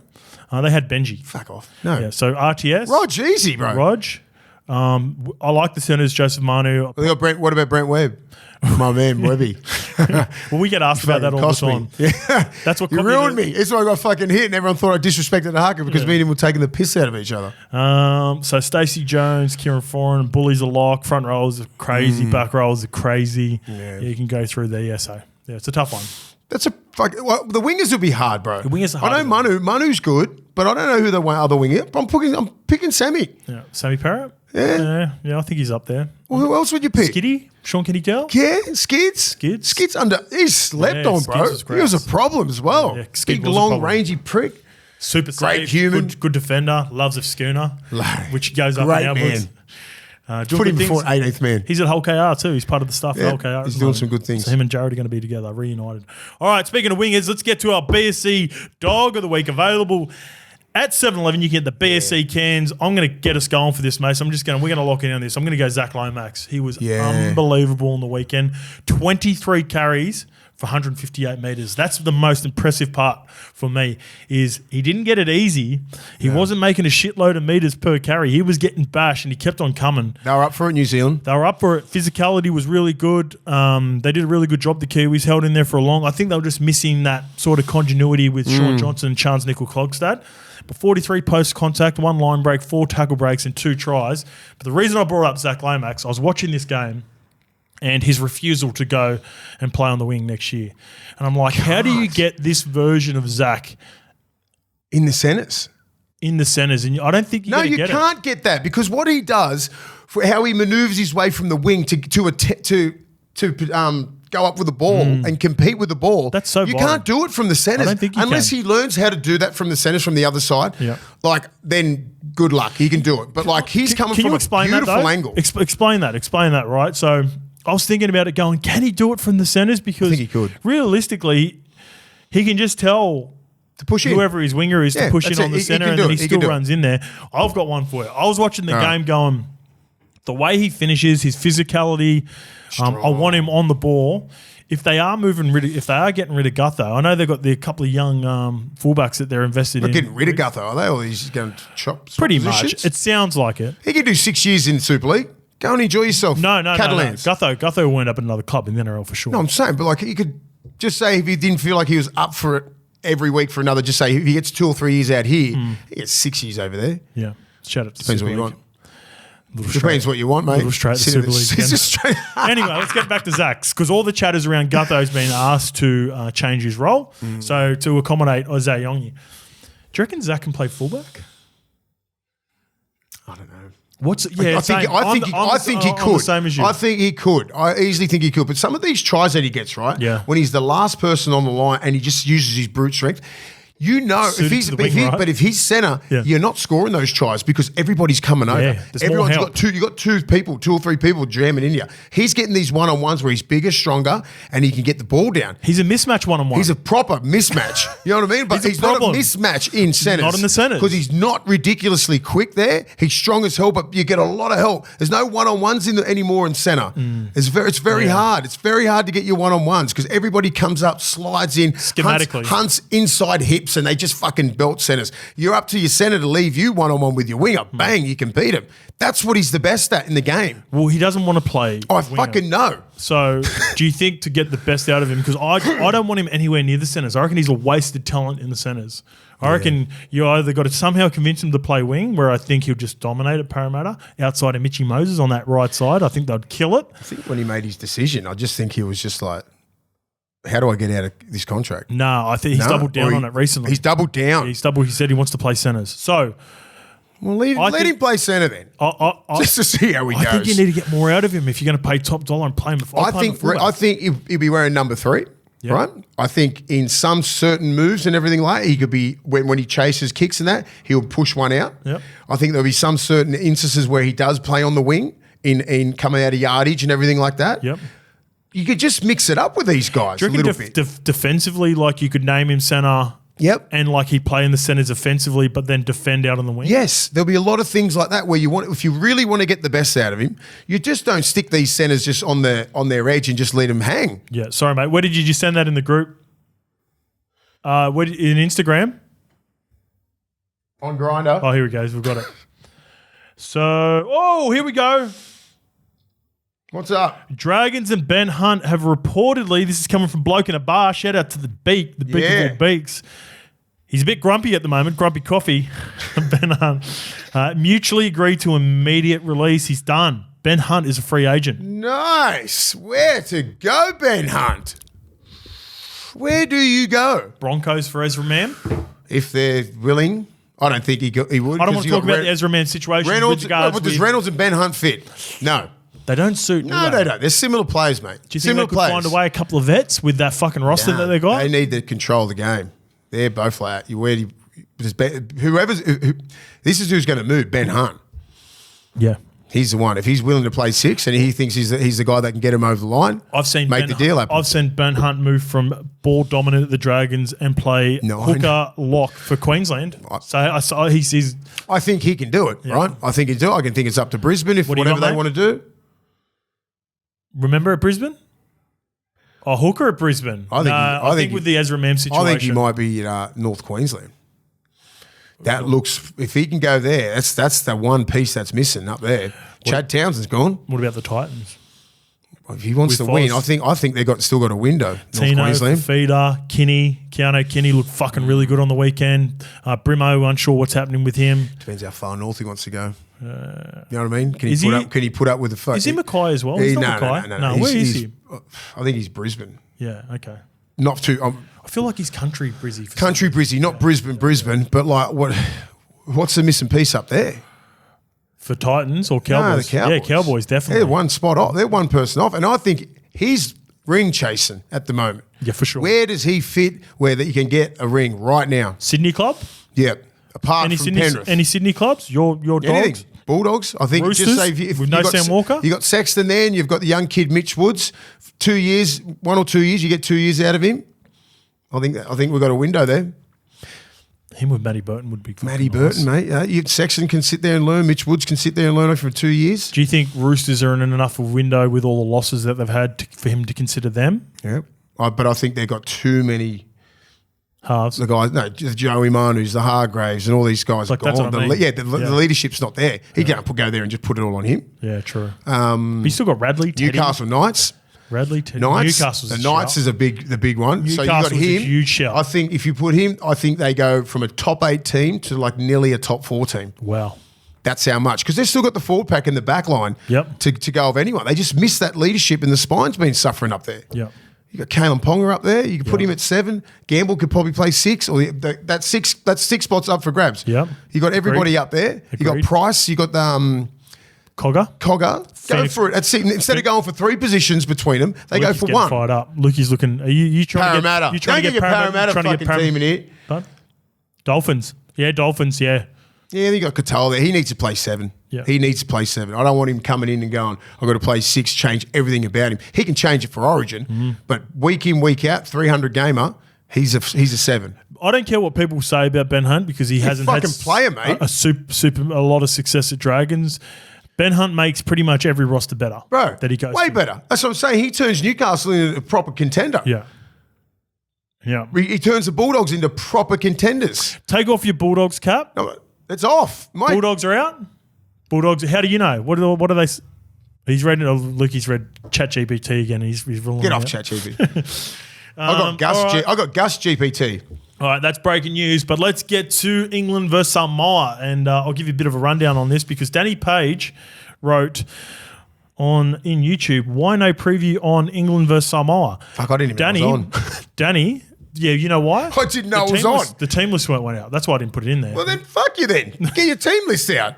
They had Benji. Fuck off. No. Yeah, so RTS. Rog, easy, bro. Rog. I like the centres, Joseph Manu. What about Brent Webb? My man, Webby. Well, we get asked about that all the time. Yeah. That's what you ruined me. That's why I got fucking hit and everyone thought I disrespected the haka because me and him were taking the piss out of each other. So Stacey Jones, Kieran Foran, Bully's a lock, front rows are crazy, back rows are crazy. Yeah, you can go through there. Yeah, so yeah, it's a tough one. That's the wingers will be hard, bro. The wingers are hard. I know Manu's good, but I don't know who the other winger. I'm picking Sammy. Yeah, Sammy Parrott. Yeah, I think he's up there. Well, who else would you pick? Skiddy, Sean Kenny-Dell. Yeah, Skids. He's slept on, bro. He was a problem as well. Yeah, big, long, rangy prick. Super great human, good defender. Loves a schooner, which goes up and outwards. Put him before 18th man. He's at Hull KR too. He's part of the staff at Hull KR. He's doing some good things. So him and Jared are going to be together, reunited. All right, speaking of wingers, let's get to our BSC Dog of the Week. Available at 7-Eleven. You can get the BSC cans. I'm going to get us going for this, mate. So we're going to lock in on this. I'm going to go Zach Lomax. He was unbelievable on the weekend. 23 carries for 158 metres. That's the most impressive part for me, is he didn't get it easy. He wasn't making a shitload of metres per carry. He was getting bashed and he kept on coming. They were up for it, New Zealand. They were up for it. Physicality was really good. They did a really good job. The Kiwis held in there for a long. I think they were just missing that sort of continuity with Sean Johnson and Charles Nickel-Klogstad. But 43 post-contact, 1 line break, 4 tackle breaks and 2 tries. But the reason I brought up Zach Lomax, I was watching this game and his refusal to go and play on the wing next year. And I'm like, how do you get this version of Zach in the centres? In the centres. And I don't think you're going to get it. No, you can't get that, because what he does, for how he manoeuvres his way from the wing to go up with the ball and compete with the ball. That's so you vital. can't do it from the centres. I don't think you unless can. he learns how to do that from the centres from the other side. Yeah. Then good luck. He can do it. But he's coming from a beautiful angle. Explain that, right? So I was thinking about it going, can he do it from the centres? Because I think he could. Realistically, he can just tell to push in. Whoever his winger is to push in on the centre, and then he still runs in there. I've got one for you. I was watching the game going, the way he finishes, his physicality, I want him on the ball. If they are getting rid of Gutho, I know they've got a couple of young fullbacks that they're invested in. Getting rid of Gutho, are they? Or he's just going to chop Pretty positions? much. It sounds like it. He could do 6 years in Super League. Go and enjoy yourself. No. Gutho will end up in another club in the NRL for sure. No, I'm saying, but he could just say if he didn't feel like he was up for it every week for another, just say if he gets 2 or 3 years out here, he gets 6 years over there. Yeah. Shout out to Depends Super what you League. Depends what you want, mate. Little straight to Super League again. Anyway, let's get back to Zach's because all the chatters around Gutho's been asked to change his role. So to accommodate Ozay Yongi. Do you reckon Zach can play fullback? I don't know. I think he could. Same as you. I think he could. I easily think he could. But some of these tries that he gets, right? Yeah. When he's the last person on the line and he just uses his brute strength, you know, but if he's centre, you're not scoring those tries because everybody's coming over. Everyone's got you got two or three people jamming in you. He's getting these one-on-ones where he's bigger, stronger, and he can get the ball down. He's a mismatch one-on-one. He's a proper mismatch. You know what I mean? But he's not a mismatch in centres. Not in the centres. Because he's not ridiculously quick there. He's strong as hell, but you get a lot of help. There's no one-on-ones anymore in centre. It's very hard. It's very hard to get your one-on-ones because everybody comes up, slides in, schematically hunts inside hips, and they just fucking belt centers. You're up to your center to leave you one-on-one with your winger. Bang, you can beat him. That's what he's the best at in the game. Well, he doesn't want to play I winger. fucking know. So do you think to get the best out of him, because I don't want him anywhere near the centers. I reckon he's a wasted talent in the centers. I reckon you either got to somehow convince him to play wing, where I think he'll just dominate at Parramatta, outside of Mitchy Moses on that right side. I think they'd kill it. I think when he made his decision, I just think he was just like, how do I get out of this contract? No, I think he's doubled down on it recently. He's doubled down. He said he wants to play centres. So, well, let him play centre then. Just to see how he goes. I think you need to get more out of him if you're going to pay top dollar and play him. I think he'll be wearing number 3, right? I think in some certain moves and everything like that, he could be, when he chases kicks and that, he'll push one out. Yep. I think there'll be some certain instances where he does play on the wing in coming out of yardage and everything like that. Yep. You could just mix it up with these guys a little bit. Defensively, like you could name him centre. Yep. And like he'd play in the centres offensively, but then defend out on the wing. Yes, there'll be a lot of things like that where if you really want to get the best out of him, you just don't stick these centres just on their edge and just let them hang. Yeah, sorry, mate. Where did you just send that in the group? In Instagram? On Grindr. Oh, here we go. We've got it. So, here we go. What's up? Dragons and Ben Hunt have reportedly, this is coming from Bloke in a Bar, shout out to the beak of all beaks. He's a bit grumpy at the moment, grumpy coffee. Ben Hunt mutually agreed to immediate release. He's done. Ben Hunt is a free agent. Nice. Where to go, Ben Hunt? Where do you go? Broncos for Ezra Mam. If they're willing. I don't think he would. I don't want to talk about the Ezra Mam situation. Does Reynolds and Ben Hunt fit? No. They don't suit. No, they don't. They're similar players, mate. Do you think they could find a way a couple of vets with that fucking roster that they got? They need to control the game. They're both like this is who's going to move. Ben Hunt. Yeah, he's the one. If he's willing to play 6 and he thinks he's the guy that can get him over the line, I've seen the deal happen. I've seen Ben Hunt move from ball dominant at the Dragons and play hooker lock for Queensland. He's. I think he can do it. Yeah. Right. I think he can do it. I can think it's up to Brisbane if whatever they want to do. Remember at Brisbane? Oh, hooker at Brisbane. I think with the Ezra Mam situation. I think he might be North Queensland. That looks, if he can go there, that's the one piece that's missing up there. Chad Townsend's gone. What about the Titans? If he wants to win, I think they've still got a window. Tino, North Queensland. Keanu Kinney looked fucking really good on the weekend. Brimo, unsure what's happening with him. Depends how far north he wants to go. You know what I mean? Can he put up with the fuck? Is he Mackay as well? He's not Mackay. No. Where is he? I think he's Brisbane. Yeah, okay. Not too. I feel like he's country Brizzy. Country Brizzy, not Brisbane, but like what's the missing piece up there? For Titans or Cowboys? No, the Cowboys. Yeah, Cowboys, definitely. They're one spot off. They're one person off. And I think he's ring chasing at the moment. Yeah, for sure. Where does he fit where that you can get a ring right now? Sydney club? Yeah. Apart from Penrith. Any Sydney clubs? Your Dogs? Bulldogs. I think Roosters? just say if with no Sam Walker? You got Sexton there and you've got the young kid Mitch Woods. 2 years, 1 or 2 years, you get 2 years out of him. I think we've got a window there. Him with Matty Burton would be Matty Burton, mate. Sexton can sit there and learn. Mitch Woods can sit there and learn for 2 years. Do you think Roosters are in enough of a window with all the losses that they've had for him to consider them? Yeah. But I think they've got too many halves. The guys, the Joey Manu's, the Hargraves, and all these guys are gone. The leadership's not there. He can't go there and just put it all on him. Yeah, true. But you still got Radley, Teddy. Newcastle Knights. Radley, Teddy. Newcastle's the Knights is the big one. Newcastle's so you got him. A huge shout. I think if you put him, I think they go from a top 8 team to like nearly a top 4 team. Wow. That's how much. Because they've still got the forward pack and the back line to go of anyone. They just miss that leadership, and the spine's been suffering up there. Yep. You got Kalen Ponga up there. You can put him at 7. Gamble could probably play 6, or that's 6 spots up for grabs. Yep. You got everybody up there. Agreed. You got Price. You got Cogger. Go for it. Instead of going for 3 positions between them, they go for 1. Fired up. Lukey's looking. Are you trying Parramatta. to get? You trying Don't to get Parramatta fucking team in here. But Dolphins. Yeah, Dolphins. Yeah. Yeah, you got Katoa there. He needs to play 7. Yeah. He needs to play 7. I don't want him coming in and going, I've got to play 6, change everything about him. He can change it for Origin, but week in, week out, 300 gamer, he's a 7. I don't care what people say about Ben Hunt because he hasn't had player, mate. a lot of success at Dragons. Ben Hunt makes pretty much every roster better. Bro, that he goes way to. better. That's what I'm saying. He turns Newcastle into a proper contender. Yeah. Yeah. He turns the Bulldogs into proper contenders. Take off your Bulldogs cap. No, it's off. Mate. Bulldogs are out. Bulldogs. How do you know? What are they? He's read. Look, he's read ChatGPT again. He's rolling. Get off ChatGPT. I got Gus GPT. All right, that's breaking news. But let's get to England versus Samoa, and I'll give you a bit of a rundown on this because Danny Page wrote in YouTube, why no preview on England versus Samoa? Fuck, I didn't even know it was on. Danny. Yeah, you know why? I didn't know it was on. The team list went out. That's why I didn't put it in there. Well, then fuck you then. Get your team list out.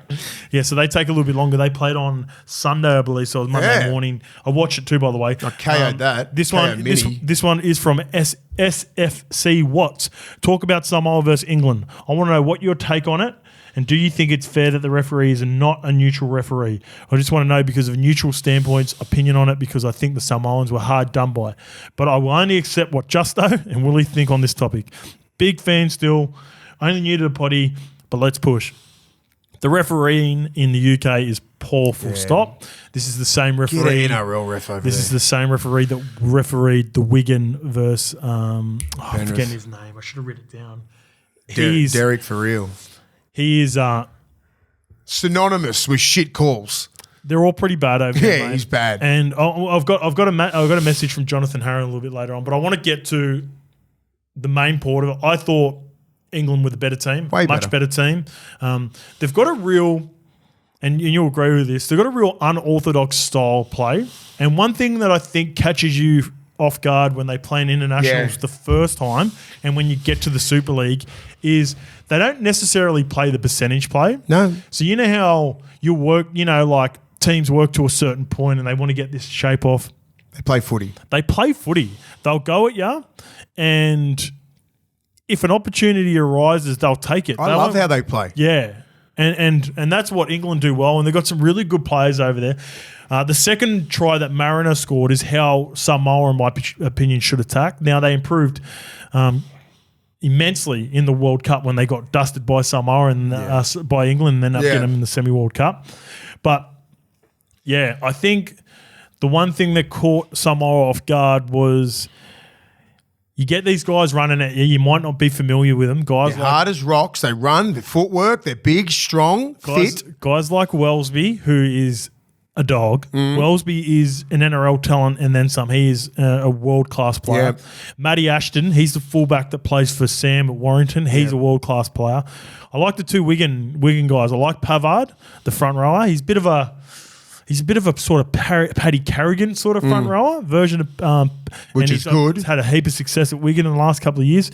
Yeah, so they take a little bit longer. They played on Sunday, I believe, so it was Monday morning. I watched it too, by the way. I KO'd that. This one is from SFC Watts. Talk about Samoa versus England. I want to know what your take on it. And do you think it's fair that the referee is not a neutral referee? I just want to know because of a neutral standpoint's opinion on it because I think the Samoans were hard done by. But I will only accept what Justo and Willie think on this topic. Big fan still, only new to the potty, but let's push. The refereeing in the UK is poor, full stop. This is the same referee. Get an NRL ref over This there. is the same referee that refereed the Wigan versus, I'm forgetting his name. I should have written it down. Derek for real. He is synonymous with shit calls. They're all pretty bad over there. Yeah, mate. he's bad. And I've got a message from Jonathan Harron a little bit later on, but I want to get to the main part of it. I thought England were the better team, much better team. They've got a real, and you'll agree with this, they've got a real unorthodox style play. And one thing that I think catches you off guard when they play in internationals the first time and when you get to the Super League is they don't necessarily play the percentage play. No. So you know how you work, like teams work to a certain point and they want to get this shape off. They play footy. They'll go at you, and if an opportunity arises, they'll take it. I love how they play. Yeah. And that's what England do well, and they've got some really good players over there. The second try that Mariner scored is how Samoa, in my opinion, should attack. Now, they improved immensely in the World Cup when they got dusted by Samoa and by England and then up getting them in the semi-World Cup. But, yeah, I think the one thing that caught Samoa off guard was you get these guys running at you. You might not be familiar with them. Guys They're hard as rocks. They run. Their footwork. They're big, strong, fit. Guys like Wellesby, who is a dog. Wellesby is an NRL talent and then some. He is a world-class player. Yep. Matty Ashton, he's the fullback that plays for Sam at Warrington. He's a world-class player. I like the two Wigan guys. I like Pavard, the front rower. He's a bit of a sort of Paddy Carrigan sort of front rower version of which is good. He's had a heap of success at Wigan in the last couple of years.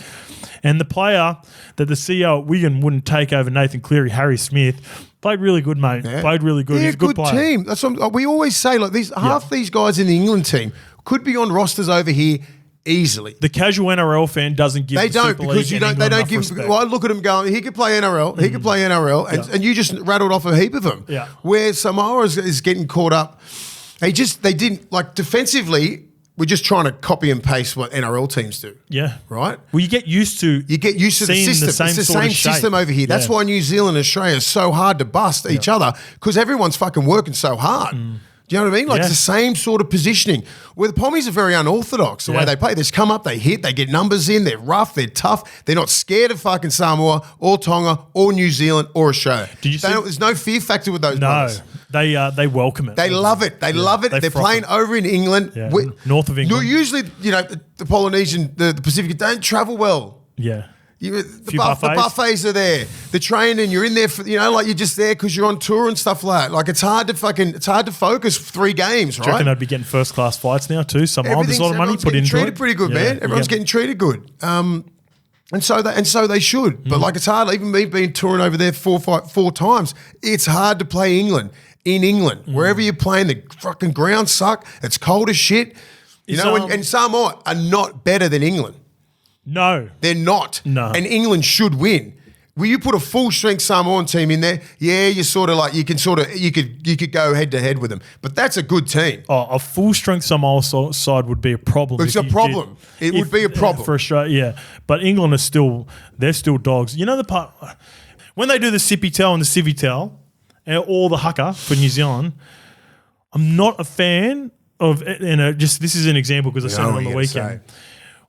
And the player that the CEO at Wigan wouldn't take over Nathan Cleary, Harry Smith, played really good, mate. Yeah. Played really good. They're He's a good player. team. That's what we always say. Like half these guys in the England team could be on rosters over here easily. The casual NRL fan doesn't give. They don't because they don't give. Well, I look at him going, he could play NRL, he could play NRL, and you just rattled off a heap of them. Yeah. Where Samoa is getting caught up, they didn't like defensively. We're just trying to copy and paste what NRL teams do. Yeah. Right? Well, you get used to the system. It's the same system over here. That's why New Zealand and Australia is so hard to bust each other because everyone's fucking working so hard. Do you know what I mean? Like it's the same sort of positioning. Where the Pommies are very unorthodox, the way they play. They just come up, they hit, they get numbers in, they're rough, they're tough. They're not scared of fucking Samoa or Tonga or New Zealand or Australia. There's no fear factor with those brothers. They welcome it. They love it. They love it. They're playing over in England. North of England. Usually, the Polynesian, the Pacific don't travel well. Yeah. The buffets are there. The training, you're in there for, like you're just there because you're on tour and stuff like that. Like it's hard to focus 3 games, right? Do you reckon they'd be getting first class flights now too? Samoa, there's a lot of money put into it. Treated pretty good, man. Everyone's getting treated good. And so they should. But like it's hard. Even me being touring over there 4 times, it's hard to play England. In England, wherever you're playing, the fucking grounds suck. It's cold as shit. And Samoa are not better than England. No. They're not. No. And England should win. Will you put a full strength Samoan team in there? Yeah, you could go head to head with them. But that's a good team. Oh, a full strength Samoa side would be a problem. It's a problem. It would be a problem. For Australia, yeah. But England they're still dogs. You know the part when they do the sippy towel and the civvy towel or the haka for New Zealand, I'm not a fan of it. And this is an example because I said it on the weekend.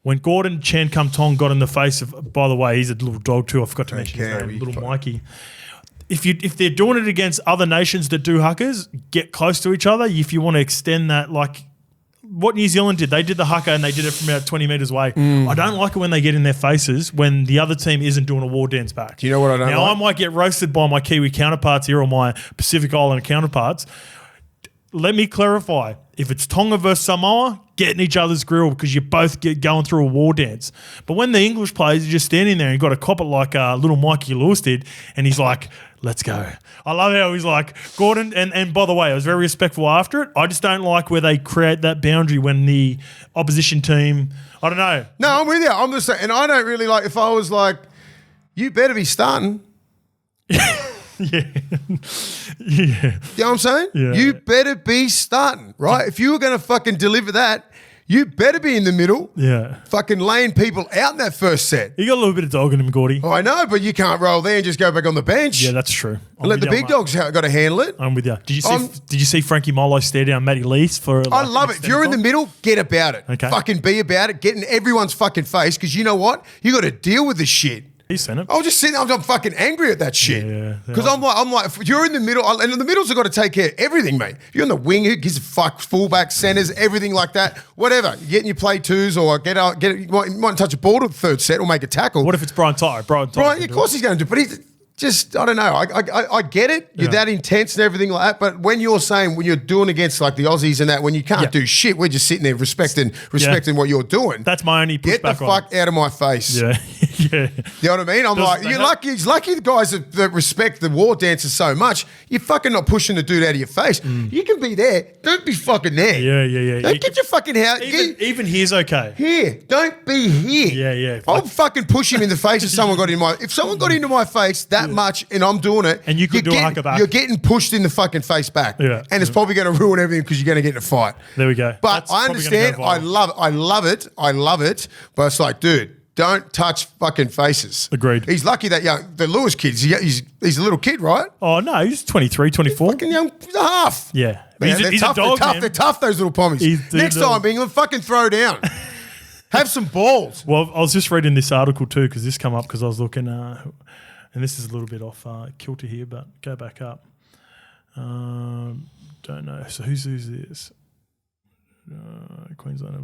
When Gordon Chan Kum Tong got in the face of, by the way, he's a little dog too. I forgot to mention his name, little Mikey. If they're doing it against other nations that do huckers, get close to each other. If you want to extend that, like what New Zealand did, they did the haka and they did it from about 20 metres away. I don't like it when they get in their faces when the other team isn't doing a war dance back. Do you know what I don't now, like? I might get roasted by my Kiwi counterparts here or my Pacific Island counterparts. Let me clarify. If it's Tonga versus Samoa, get in each other's grill because you both going through a war dance. But when the English players are just standing there and you've got to cop it like little Mikey Lewis did, and he's like, let's go. I love how he's like, Gordon, and by the way, I was very respectful after it. I just don't like where they create that boundary when the opposition team, I don't know. No, I'm with you. I'm just saying, and I don't really like, if I was like, you better be starting. Yeah. You know what I'm saying? Yeah. You better be starting, right? If you were going to fucking deliver that, you better be in the middle. Yeah. Fucking laying people out in that first set. You got a little bit of dog in him, Gordy. Oh, I know, but you can't roll there and just go back on the bench. Yeah, that's true. Let the big dogs got to handle it. I'm with you. Did you see Frankie Molo stare down Matty Lees for? I love it. If you're in the middle, get about it. Okay. Fucking be about it. Get in everyone's fucking face because you know what? You got to deal with this shit. He's sent it. I was just sitting there, I'm fucking angry at that shit. Yeah. Because I'm like, if you're in the middle, and the middles have got to take care of everything, mate. If you're in the wing, who gives a fuck, fullback, centers, everything like that, whatever. You're getting your play twos or you might touch a ball to the third set or make a tackle. What if it's Brian Tyler? Brian, of course he's going to do, but he's just, I don't know. I get it. You're that intense and everything like that. But when you're saying, when you're doing against like the Aussies and that, when you can't do shit, we're just sitting there respecting what you're doing. That's my only pushback. Get the fuck out of my face. Yeah. Yeah. You know what I mean? I'm like, he's lucky the guys that respect the war dancers so much. You're fucking not pushing the dude out of your face. You can be there. Don't be fucking there. Yeah. Don't get your fucking house. Even here's okay. Here. Don't be here. Yeah. I'll fucking push him in the face if someone got into my face that much and I'm doing it. And you could do a haka back. You're getting pushed in the fucking face back. Yeah. And it's probably going to ruin everything because you're going to get in a fight. There we go. But I understand. I love it. But it's like, dude, don't touch fucking faces. Agreed. He's lucky that the Lewis kid, he's a little kid, right? Oh, no, he's 23, 24. Fucking young, he's a half. Yeah. He's tough, a dog, they're tough, those little pommies. Next time, England, fucking throw down. Have some balls. Well, I was just reading this article too because this come up because I was looking, and this is a little bit off kilter here, but go back up. Don't know. So who's this? Queensland,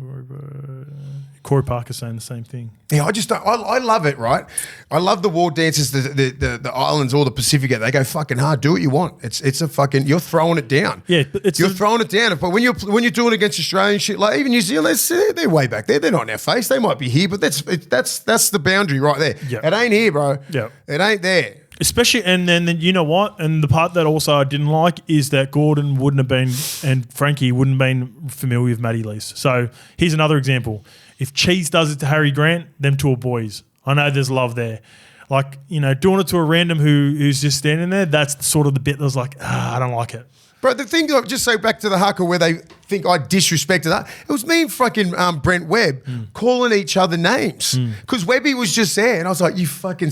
Corey Parker saying the same thing. Yeah, I love it, right? I love the war dances, the islands or the Pacific. They go fucking hard. Do what you want. It's a fucking, you're throwing it down. Yeah, you're throwing it down. But when you're doing it against Australian shit, like even New Zealand, they're way back there. They're not in our face. They might be here, but that's the boundary right there. Yep. It ain't here, bro. Yeah, it ain't there. Especially, and then you know what? And the part that also I didn't like is that Gordon wouldn't have been, and Frankie wouldn't have been familiar with Matty Lees. So here's another example. If Cheese does it to Harry Grant, them two are boys. I know there's love there. Like, you know, doing it to a random who's just standing there, that's sort of the bit that was like, I don't like it. Bro, the thing, just say back to the haka where they think I disrespected that. It was me and fucking Brent Webb calling each other names because Webby was just there, and I was like, "You fucking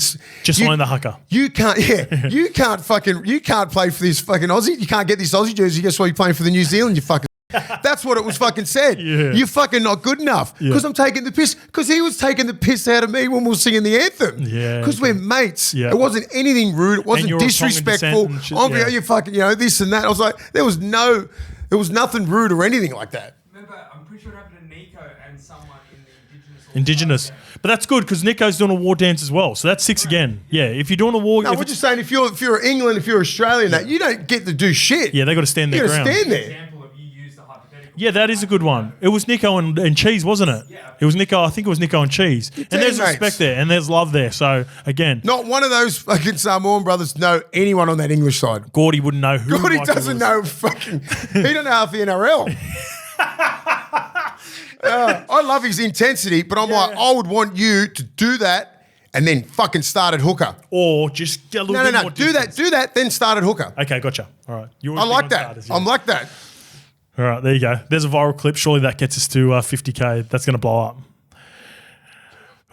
learn the haka. You can't, you can't play for this fucking Aussie. You can't get this Aussie jersey. Guess why you're playing for the New Zealand? You fucking." That's what it was fucking said. Yeah. You're fucking not good enough because I'm taking the piss because he was taking the piss out of me when we were singing the anthem. Yeah, because we're mates. Yeah. It wasn't anything rude. It wasn't disrespectful. You fucking, this and that. I was like, there was nothing rude or anything like that. Remember I'm pretty sure it happened to Nico and someone in the Indigenous. But that's good because Nico's doing a war dance as well. So that's 6 again. Yeah, if you're doing a war... No, we're just saying if you're England, if you're Australian, that you don't get to do shit. Yeah, they got to stand their ground. You got to stand there. Example of you use the hypothetical. Yeah, that is a good one. It was Nico and Cheese, wasn't it? Yeah. It was Nico. I think it was Nico and Cheese. And there's respect there and there's love there. So, again... Not one of those fucking Samoan brothers know anyone on that English side. Gordy wouldn't know who Gordy Michael doesn't was. know fucking... He don't know half the NRL. I love his intensity, but I'm like, I would want you to do that and then fucking start at hooker. Or just get a little bit more distance. Do that, then start at hooker. Okay, gotcha. All right. I like that. Starters, yeah. I'm like that. All right, there you go. There's a viral clip. Surely that gets us to 50K. That's going to blow up.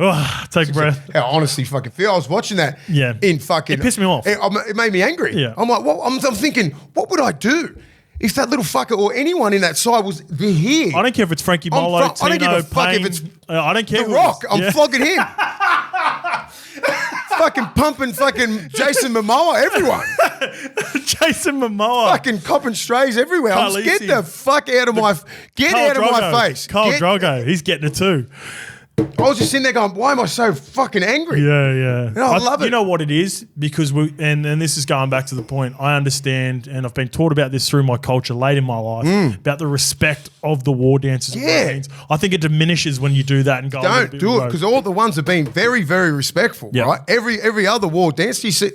Oh, take a breath. How I honestly fucking feel. I was watching that in fucking... It pissed me off. It made me angry. Yeah. I'm like, I'm thinking, what would I do if that little fucker or anyone in that side was here? I don't care if it's Frankie Molo, I don't give a fuck Payne. if it's I don't care The who Rock. it is. I'm flogging him. Fucking pumping fucking Jason Momoa, everyone. Jason Momoa. Fucking copping strays everywhere. I'm just, get the fuck out of my face. Carl Drogo, he's getting it too. I was just sitting there going, why am I so fucking angry? Yeah. No, I love it. You know what it is? Because and this is going back to the point, I understand, and I've been taught about this through my culture late in my life, about the respect of the war dances. And Yeah. routines. I think it diminishes when you do that and go. Don't do it, because all the ones have been very, very respectful, Yeah. right? Every other war dance, you see,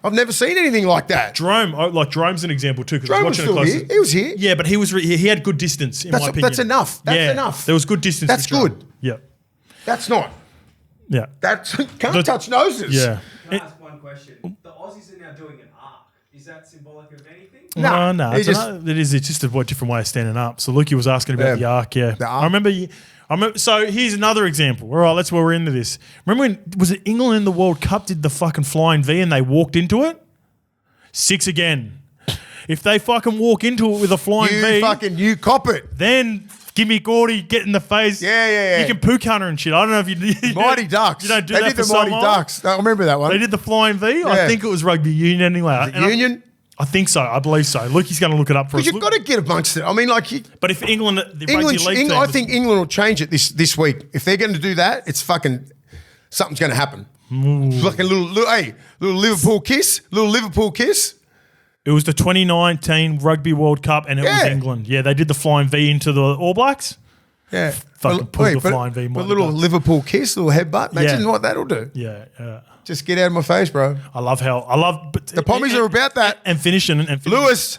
I've never seen anything like that. Jerome's an example too. Jerome was still here. He was here. Yeah, but he had good distance, in my opinion. That's enough. That's enough. There was good distance. That's with Jerome. good. Yeah. That's not. Yeah. Can't touch noses. Yeah. Can I ask one question? The Aussies are now doing an arc. Is that symbolic of anything? No. It's just a different way of standing up. So Lukey was asking about the arc. Yeah. The arc. I remember. So here's another example. All right, let's we're into this. Remember when was it England in the World Cup did the fucking flying V and they walked into it? 6 again. If they fucking walk into it with a flying V, you cop it. then give me Gordy, get in the face. Yeah. You can poo counter and shit. I don't know if you Mighty Ducks. You don't do they that did for the Mighty Samoa. Ducks. I remember that one. They did the flying V. I think it was rugby union anyway. Union? I think so. I believe so. Lukey's going to look it up for us. But you've got to get amongst it. I mean, like... But if England, the rugby league team... I think England will change it this week. If they're going to do that, it's fucking... Something's going to happen. Like a little Liverpool kiss. Little Liverpool kiss. It was the 2019 Rugby World Cup and it was England. Yeah, they did the flying V into the All Blacks. Yeah. Fucking pulled the flying V. A little Liverpool kiss, little headbutt. Imagine what that'll do. Yeah. Just get out of my face, bro. But the Pommies are about that. And finishing. Lewis,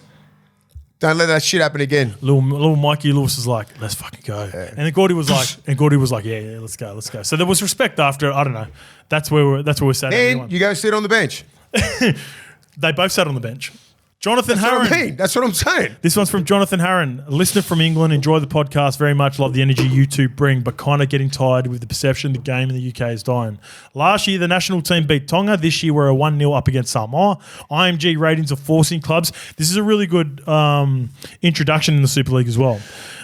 don't let that shit happen again. Little Mikey Lewis was like, let's fucking go. Yeah. And then Gordy was like, yeah, let's go. So there was respect after, I don't know. That's where we're sat. And you go sit on the bench. They both sat on the bench. Jonathan Harron. That's what I'm saying. This one's from Jonathan Harron, a listener from England. Enjoy the podcast very much. Love the energy you two bring, but kind of getting tired with the perception the game in the UK is dying. Last year, the national team beat Tonga. This year, we're a 1-0 up against Samoa. IMG ratings are forcing clubs. This is a really good introduction in the Super League as well.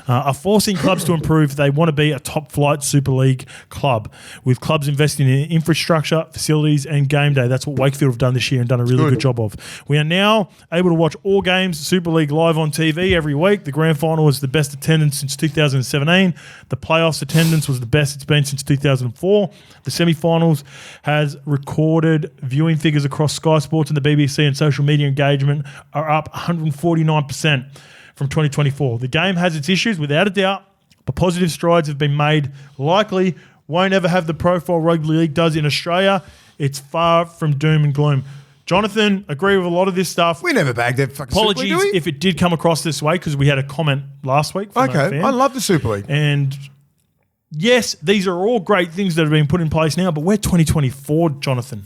Are forcing clubs to improve. They want to be a top-flight Super League club, with clubs investing in infrastructure, facilities, and game day. That's what Wakefield have done this year and done a really good job of. We are now able to watch all games, Super League live on TV every week. The grand final was the best attendance since 2017. The playoffs attendance was the best it's been since 2004. The semi-finals has recorded viewing figures across Sky Sports and the BBC, and social media engagement are up 149%. From 2024. The game has its issues, without a doubt, but positive strides have been made. Likely won't ever have the profile rugby league does in Australia. It's far from doom and gloom. Jonathan, agree with a lot of this stuff. We never bagged that fucking Apologies Super League, do we? if it did come across this way, because we had a comment last week from a fan. I love the Super League. And yes, these are all great things that have been put in place now, but we're 2024, Jonathan.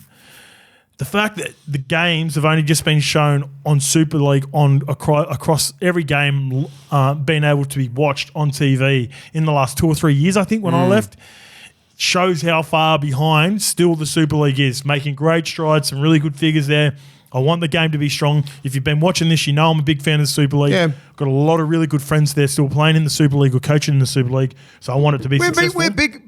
The fact that the games have only just been shown on Super League across every game being able to be watched on TV in the last 2 or 3 years, I think, when I left, shows how far behind still the Super League is. Making great strides, some really good figures there. I want the game to be strong. If you've been watching this, you know I'm a big fan of the Super League. Yeah. Got a lot of really good friends there still playing in the Super League or coaching in the Super League, so I want it to be successful.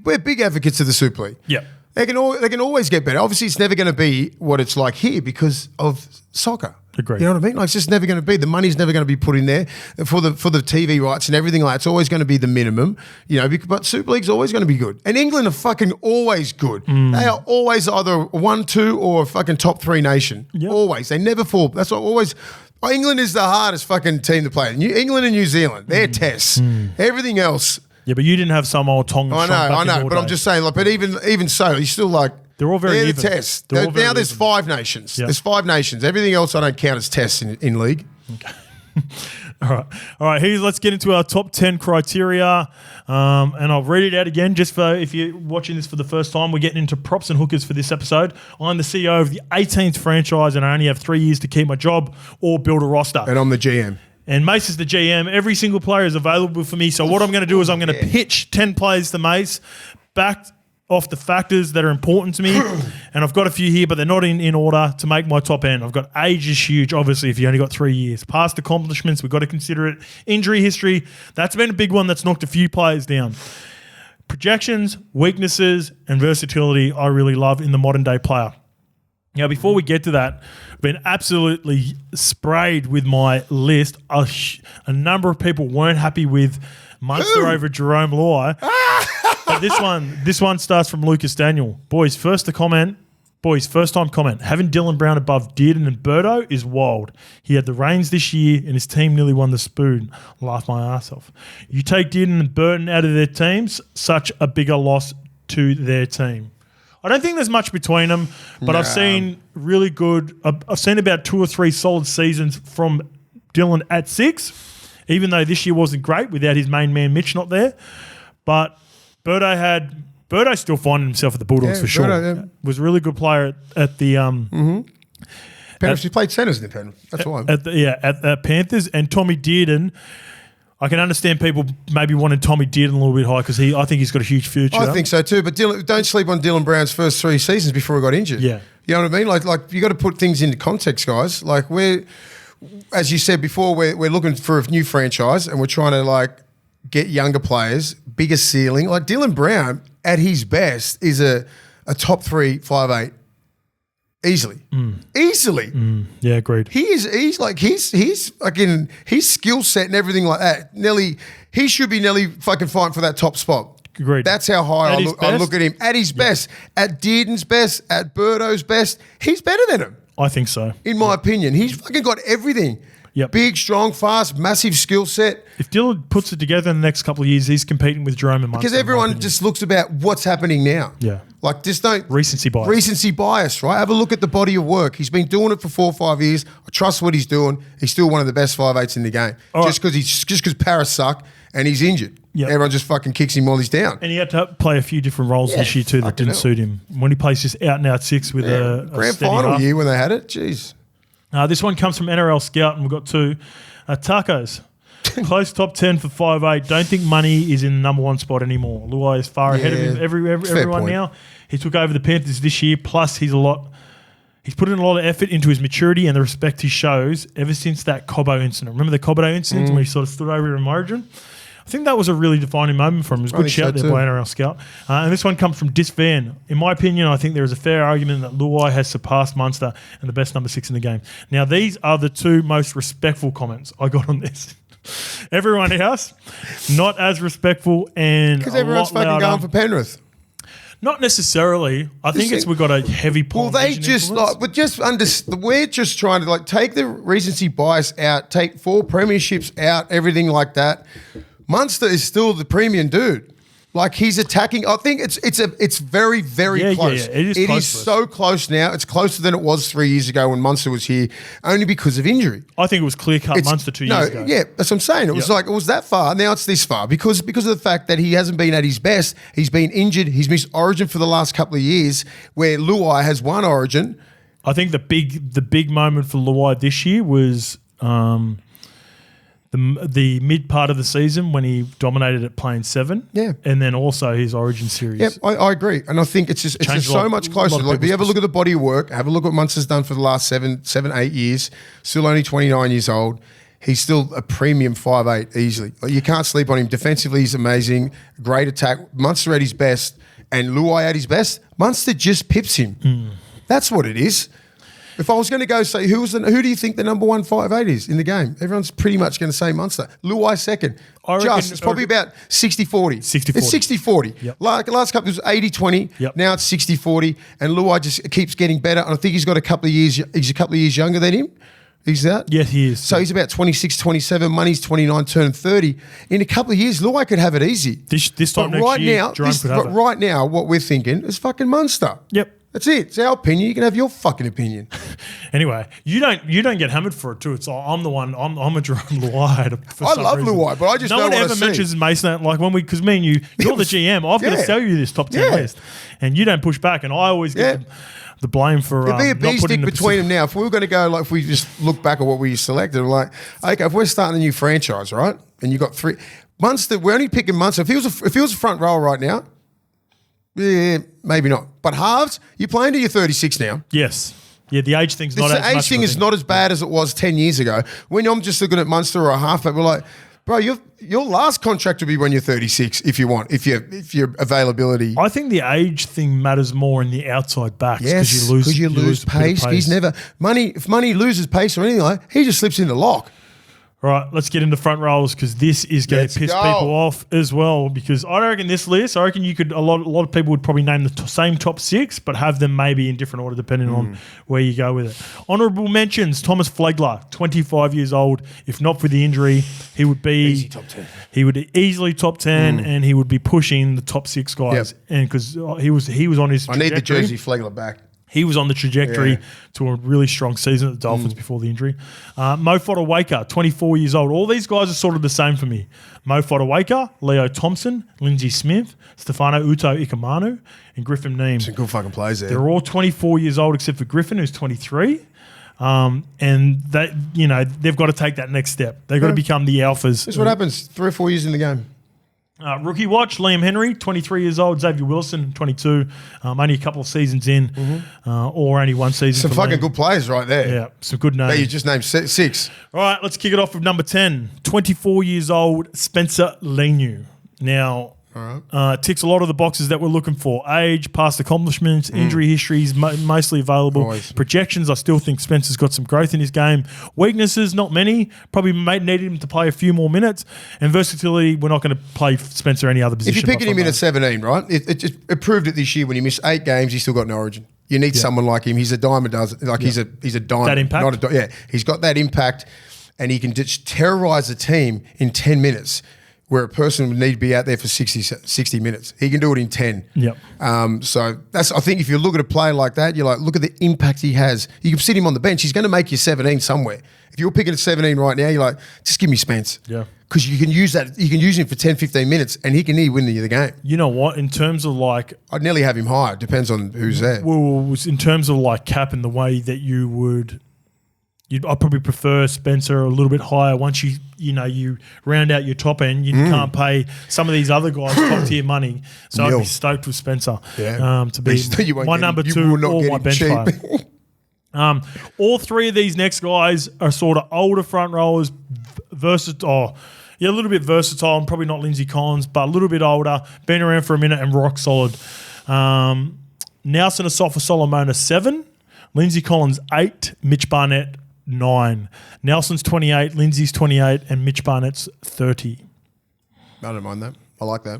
We're big advocates of the Super League. Yeah. They can always get better. Obviously, it's never going to be what it's like here because of soccer. Agreed. You know what I mean? Like, it's just never going to be. The money's never going to be put in there for the TV rights and everything like that. It's always going to be the minimum, you know, but Super League's always going to be good. And England are fucking always good. They are always either 1, 2 or a fucking top 3 nation. Yep. Always. They never fall. That's what always... England is the hardest fucking team to play. England and New Zealand, they're tests. Everything else... Yeah, but you didn't have Samoa, Tonga. I know, but I'm just saying, like, but even so, you're still like they're all very the test. Now there's 5 nations. Yep. There's 5 nations. Everything else I don't count as tests in league. Okay. All right. Let's get into our top 10 criteria, and I'll read it out again just for if you're watching this for the first time. We're getting into props and hookers for this episode. I'm the CEO of the 18th franchise, and I only have 3 years to keep my job or build a roster. And I'm the GM. And Mace is the GM. Every single player is available for me. So what I'm going to do is I'm going to pitch 10 players to Mace, backed off the factors that are important to me. And I've got a few here, but they're not in order to make my top end. I've got age is huge, obviously, if you only got 3 years. Past accomplishments, we've got to consider it. Injury history, that's been a big one that's knocked a few players down. Projections, weaknesses, and versatility I really love in the modern day player. Now, before we get to that, I've been absolutely sprayed with my list. A number of people weren't happy with Munster over Jerome Luai. But this one starts from Lucas Daniel. Boys, first time comment. Having Dylan Brown above Dearden and Birdo is wild. He had the reins this year and his team nearly won the spoon. Laugh my ass off. You take Dearden and Burton out of their teams, such a bigger loss to their team. I don't think there's much between them, but I've seen really good. I've seen about 2 or 3 solid seasons from Dylan at 6, even though this year wasn't great without his main man Mitch not there. But Birdo still finding himself at the Bulldogs for sure. Birdo, Was a really good player at the Penrith. He played centres in the Penrith. That's why. At the Panthers, and Tommy Dearden. I can understand people maybe wanting Tommy Dearden a little bit high because I think he's got a huge future. I think so too, but don't sleep on Dylan Brown's first 3 seasons before he got injured. Yeah. You know what I mean? Like you got to put things into context, guys. Like as you said before, we're looking for a new franchise and we're trying to like get younger players, bigger ceiling. Like Dylan Brown at his best is a top 3 5'8". Easily. Yeah, agreed. He's like his skill set and everything like that. He should be nearly fucking fighting for that top spot. Agreed. That's how high I look at him. At his best, at Dearden's best, at Birdo's best, he's better than him. I think so. In my opinion, he's fucking got everything. Yep. Big, strong, fast, massive skill set. If Dylan puts it together in the next couple of years, he's competing with Jerome and Munster. Because everyone just looks about what's happening now. Yeah. Like, just don't... Recency bias, right? Have a look at the body of work. He's been doing it for 4 or 5 years. I trust what he's doing. He's still one of the best 5'8" in the game. Just because Paris suck and he's injured. Yep. Everyone just fucking kicks him while he's down. And he had to play a few different roles this year too that didn't suit him. When he plays just out and out 6 with a grand steady final half. year when they had it. Jeez. This one comes from NRL Scout, and we've got 2. Tacos. Close top 10 for 5'8". Don't think money is in the number 1 spot anymore. Luai is far ahead of him, everyone now. He took over the Panthers this year, plus he's put in a lot of effort into his maturity and the respect he shows ever since that Cobbo incident. Remember the Cobbo incident where he sort of stood over in Origin? I think that was a really defining moment for him. It was a good shout there by NRL Scout. And this one comes from Dis Van. In my opinion, I think there is a fair argument that Luai has surpassed Munster and the best number 6 in the game. Now, these are the 2 most respectful comments I got on this. Everyone else, not as respectful and because everyone's fucking going for Penrith. Not necessarily. I think we've got a heavy Well, they just we're just trying to like take the recency bias out, take 4 premierships out, everything like that. Munster is still the premium dude. Like he's attacking. I think it's very, very close. Yeah. It is so close now. It's closer than it was 3 years ago when Munster was here, only because of injury. I think it was clear-cut Munster 2 years ago. Yeah, that's what I'm saying. It was like it was that far. Now it's this far because of the fact that he hasn't been at his best. He's been injured. He's missed Origin for the last couple of years, where Luai has won Origin. I think the big moment for Luai this year was the mid part of the season when he dominated at playing 7. Yeah. And then also his Origin series. Yeah, I agree. And I think it's just so much closer. Like, if you ever look at the body of work, have a look at what Munster's done for the last 7, 8 years, still only 29 years old. He's still a premium 5'8" easily. Like, you can't sleep on him. Defensively, he's amazing. Great attack. Munster at his best. and Luai at his best, Munster just pips him. That's what it is. If I was going to go say who do you think the number 1 5'8" is in the game? Everyone's pretty much going to say Munster. Luai second. It's probably about 60-40. 60-40. It's 60-40. Yep. Like last couple it was 80-20. Yep. Now it's 60-40, and Luai just keeps getting better. And I think he's got a couple of years. He's a couple of years younger than him. He's that? Yes, he is. So he's about 26, 27. Money's 29, turning 30. In a couple of years, Luai could have it easy. This time next year, Jerome could have it. Right now, what we're thinking is fucking Munster. Yep. That's it. It's our opinion. You can have your fucking opinion. Anyway, you don't get hammered for it too. It's I'm the one. I'm a Jerome Luai. I love Luai, but I just no don't one want ever to mentions Mason. Like when because me and you're the GM. I've got to sell you this top 10 list, and you don't push back, and I always get the blame for. It'd be a not bee putting stick between them now. If we were going to go, like, if we just look back at what we selected, like, okay, if we're starting a new franchise, right, and you got 3 Munster, we're only picking Munster. If he was a front row right now. Yeah, maybe not. But halves, you're playing to your 36 now. Yes. Yeah, the age thing's not as much. The age thing is not as bad as it was 10 years ago. When I'm just looking at Munster or a halfback, we're like, bro, your last contract will be when you're 36 if you want, if your availability. I think the age thing matters more in the outside backs because you lose pace. He's never if money loses pace or anything like that, he just slips into lock. All right, let's get into front rows because this is going to piss people off as well. Because I reckon this list, you could a lot of people would probably name the same top 6, but have them maybe in different order depending on where you go with it. Honourable mentions: Thomas Flegler, 25 years old. If not for the injury, he would be easy top 10. He would easily top 10, and he would be pushing the top 6 guys. Yep. And because he was on his, I need the jersey Flegler back. He was on the trajectory to a really strong season at the Dolphins before the injury. Mo Fotuaika, 24 years old. All these guys are sort of the same for me. Mo Fotuaika, Leo Thompson, Lindsay Smith, Stefano Uto Ikamanu, and Griffin Neem. Some good fucking players there. They're all 24 years old except for Griffin, who's 23. And they've got to take that next step. They've got to become the alphas. That's what happens 3 or 4 years in the game. Rookie watch, Liam Henry, 23 years old. Xavier Wilson, 22. Only a couple of seasons in, or only one season. Some fucking good players right there. Yeah, some good names. That you just named 6. All right, let's kick it off with number 10. 24 years old, Spencer Leniu. Now, ticks a lot of the boxes that we're looking for. Age, past accomplishments, injury histories, mostly available. Always. Projections, I still think Spencer's got some growth in his game. Weaknesses, not many. Probably needed him to play a few more minutes. And versatility, we're not going to play Spencer any other position. If you're picking him in at 17, right, it proved it this year when he missed 8 games, he's still got an origin. You need someone like him. He's a diamond, he's a diamond. That impact? He's got that impact, and he can just terrorise a team in 10 minutes. Where a person would need to be out there for 60 minutes. He can do it in 10. Yep. So I think if you look at a player like that, you're like, look at the impact he has. You can sit him on the bench. He's going to make you 17 somewhere. If you're picking at 17 right now, you're like, just give me Spence. Yeah. Because you can use that. You can use him for 10, 15 minutes and he can win the game. You know what? In terms of like... I'd nearly have him higher. Depends on who's there. Well, in terms of like cap and the way that you would... I'd probably prefer Spencer a little bit higher. Once you round out your top end, you can't pay some of these other guys top tier money. So I'd be stoked with Spencer to be my number 2 or my bench player. All 3 of these next guys are sort of older front rowers, versatile. A little bit versatile, and probably not Lindsay Collins, but a little bit older, been around for a minute and rock solid. Nelson Asafa Solomona 7, Lindsay Collins 8, Mitch Barnett 9. Nelson's 28, Lindsay's 28, and Mitch Barnett's 30. I don't mind that. I like that.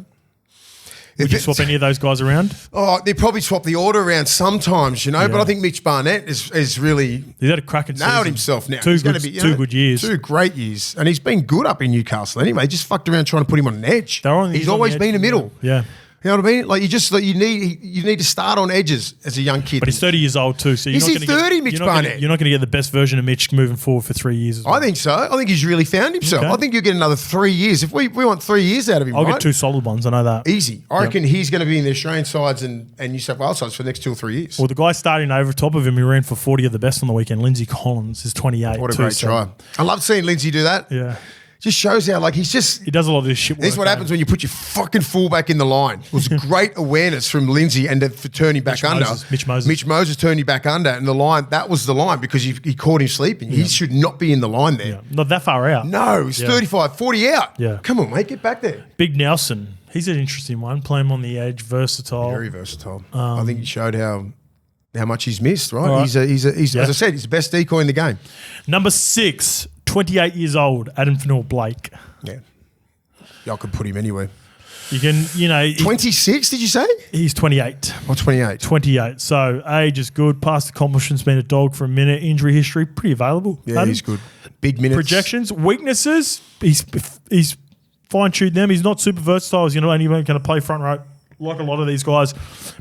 Would you swap any of those guys around? Oh, they probably swap the order around sometimes, but I think Mitch Barnett is really... He's had a cracking season. Nailed himself now. Two good years. 2 great years. And he's been good up in Newcastle anyway. He just fucked around trying to put him on an edge. He's always been a middle. Yeah. You know what I mean? Like you need to start on edges as a young kid. But he's 30 years old too, so you're not going to get Mitch Barnett. You're not going to get the best version of Mitch moving forward for 3 years. As well. I think so. I think he's really found himself. Okay. I think you'll get another 3 years. If we want 3 years out of him, I'll get 2 solid ones. I know that. Easy. I reckon he's going to be in the Australian sides and New South Wales sides for the next 2 or 3 years. Well, the guy starting over top of him, he ran for 40 of the best on the weekend. Lindsay Collins is 28. What a great try! I love seeing Lindsay do that. Yeah. Just shows how like he does a lot of this shit. This is what happens when you put your fucking fullback in the line. It was great awareness from Lindsay and for turning back under. Mitch Moses. Mitch Moses turning back under, and the line, that was the line because he caught him sleeping. He should not be in the line there. Yeah. Not that far out. No, he's 35, 40 out. Yeah. Come on, mate, get back there. Big Nelson. He's an interesting one. Play him on the edge, versatile. Very versatile. I think he showed how much he's missed, right? Right. He's as I said, he's the best decoy in the game. Number 6, 28 years old, Adam Fanua-Blake. Yeah. Y'all could put him anywhere. You can, 26, did you say? He's 28. Or 28? 28. So age is good. Past accomplishments, been a dog for a minute. Injury history, pretty available. Yeah, Adam. he's good. Big minutes. Projections, weaknesses, he's fine-tuned them. He's not super versatile. He's only going to play front row like a lot of these guys.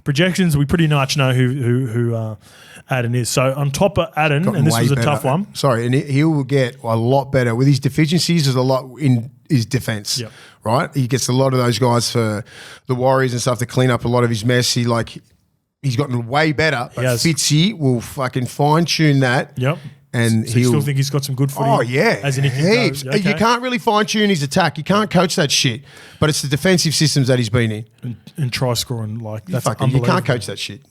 Projections, we pretty much know who Adam is. So on top of Adam, and this was a tough one. Sorry, and he will get a lot better. With his deficiencies, there's a lot in his defence, right? He gets a lot of those guys for the Warriors and stuff to clean up a lot of his mess. He's gotten way better, but Fitzy will fucking fine-tune that. Yep. And so you still think he's got some good footy? Oh, yeah. As in heaps. Okay. You can't really fine-tune his attack. You can't coach that shit. But it's the defensive systems that he's been in. And try scoring, that's unbelievable. You can't coach that shit.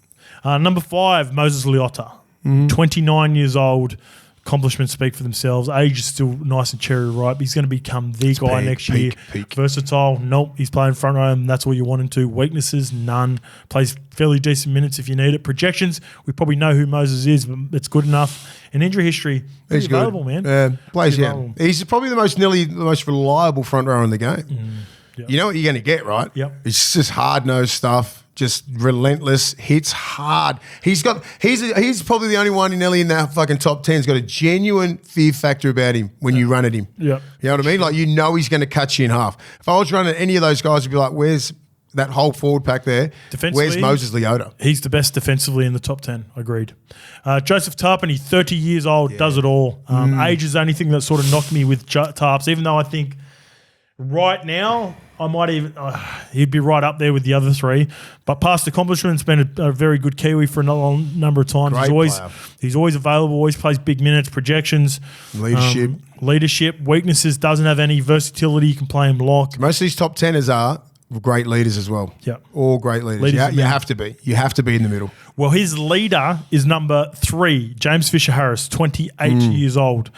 Number 5, Moses Leota. 29 years old. Accomplishments speak for themselves. Age is still nice and cherry ripe. He's going to become the guy next year. Versatile. Nope. He's playing front row and that's all you want him to. Weaknesses, none. Plays fairly decent minutes if you need it. Projections, we probably know who Moses is, but it's good enough. And injury history, he's available, man. Plays He's probably the most reliable front row in the game. Yep. You know what you're going to get, right? Yep. It's just hard-nosed stuff. Just relentless, hits hard. He's probably the only one in that fucking top 10's got a genuine fear factor about him when you run at him. Yeah. You know what I mean? Like he's going to cut you in half. If I was running at any of those guys, I'd be like, where's that whole forward pack there? Where's Moses Leota? He's the best defensively in the top 10. Agreed. Joseph Tarpany, 30 years old, does it all. Age is the only thing that sort of knocked me with Tarps, even though I think right now I might even he'd be right up there with the other 3. But past accomplishments, been a very good Kiwi for a number of times. He's always available, always plays big minutes, projections. Leadership. Weaknesses, doesn't have any versatility. You can play him lock. Most of these top 10ers are great leaders as well. Yeah. All great leaders. You have to be. You have to be in the middle. Well, his leader is number 3, James Fisher-Harris, 28 years old.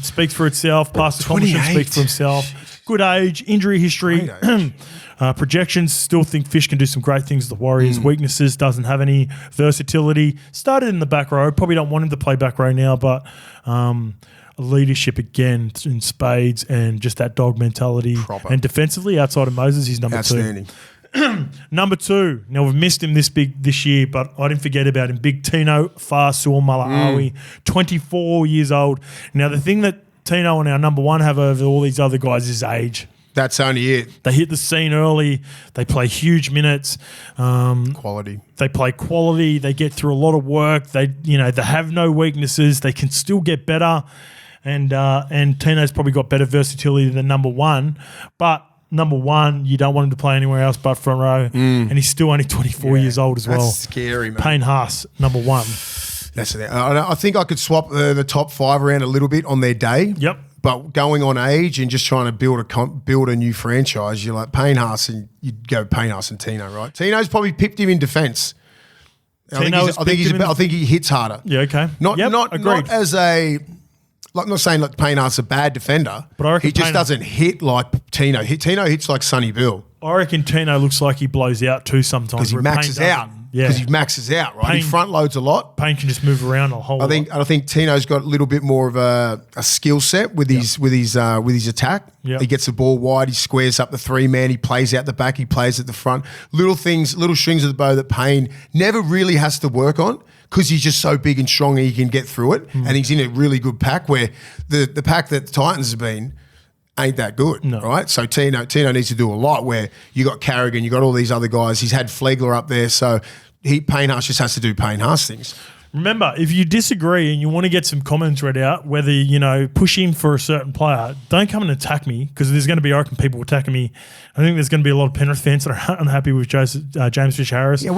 Speaks for itself. Past accomplishments speaks for himself. Good age, injury history. Projections, still think Fish can do some great things with the Warriors. Weaknesses, doesn't have any versatility. Started in the back row. Probably don't want him to play back row now, but leadership again in spades and just that dog mentality. Proper. And defensively, outside of Moses, he's number 2. Number 2. Now, we've missed him this year, but I didn't forget about him. Big Tino Fa'asuamaleaui, 24 years old. Now, the thing that Tino and our number 1 have over all these other guys is age. That's only it. They hit the scene early. They play huge minutes. Quality. They play quality. They get through a lot of work. They have no weaknesses. They can still get better. And Tino's probably got better versatility than number 1. But number 1, you don't want him to play anywhere else but front row. And he's still only 24 years old as well. That's scary, man. Payne Haas, number 1. That's it. I think I could swap the top 5 around a little bit on their day. Yep. But going on age and just trying to build a new franchise, you're like Payne Haas and you'd go Payne Haas and Tino, right? Tino's probably pipped him in defence. I think he hits harder. Yeah, okay. Not as a like, I'm not saying like Payne Haas a bad defender, but I reckon he just doesn't hit like Tino. Tino hits like Sonny Bill. I reckon Tino looks like he blows out too sometimes. Because he maxes out. Yeah. Because he maxes out, right? He front loads a lot. Payne can just move around a whole lot. I think Tino's got a little bit more of a skill set with his attack. Yep. He gets the ball wide, he squares up the 3-man, he plays out the back, he plays at the front. Little things, little strings of the bow that Payne never really has to work on because he's just so big and strong and he can get through it. And he's in a really good pack where the pack that the Titans have been ain't that good, right? So Tino needs to do a lot where you got Carrigan, you got all these other guys. He's had Flegler up there, so Payne Haas just has to do Payne Haas things. Remember, if you disagree and you want to get some comments read out, whether, pushing for a certain player, don't come and attack me, because there's going to be, I reckon, people attacking me. I think there's going to be a lot of Penrith fans that are unhappy with James Fisher-Harris. Yeah,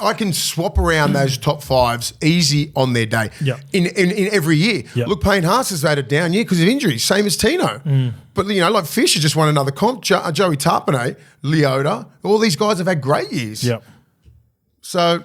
I can swap around those top fives easy on their day in every year. Yep. Look, Payne Haas has had a down year because of injuries, same as Tino. But, like Fisher just won another comp, Joey Tarpanay, Leota, all these guys have had great years. Yep. So...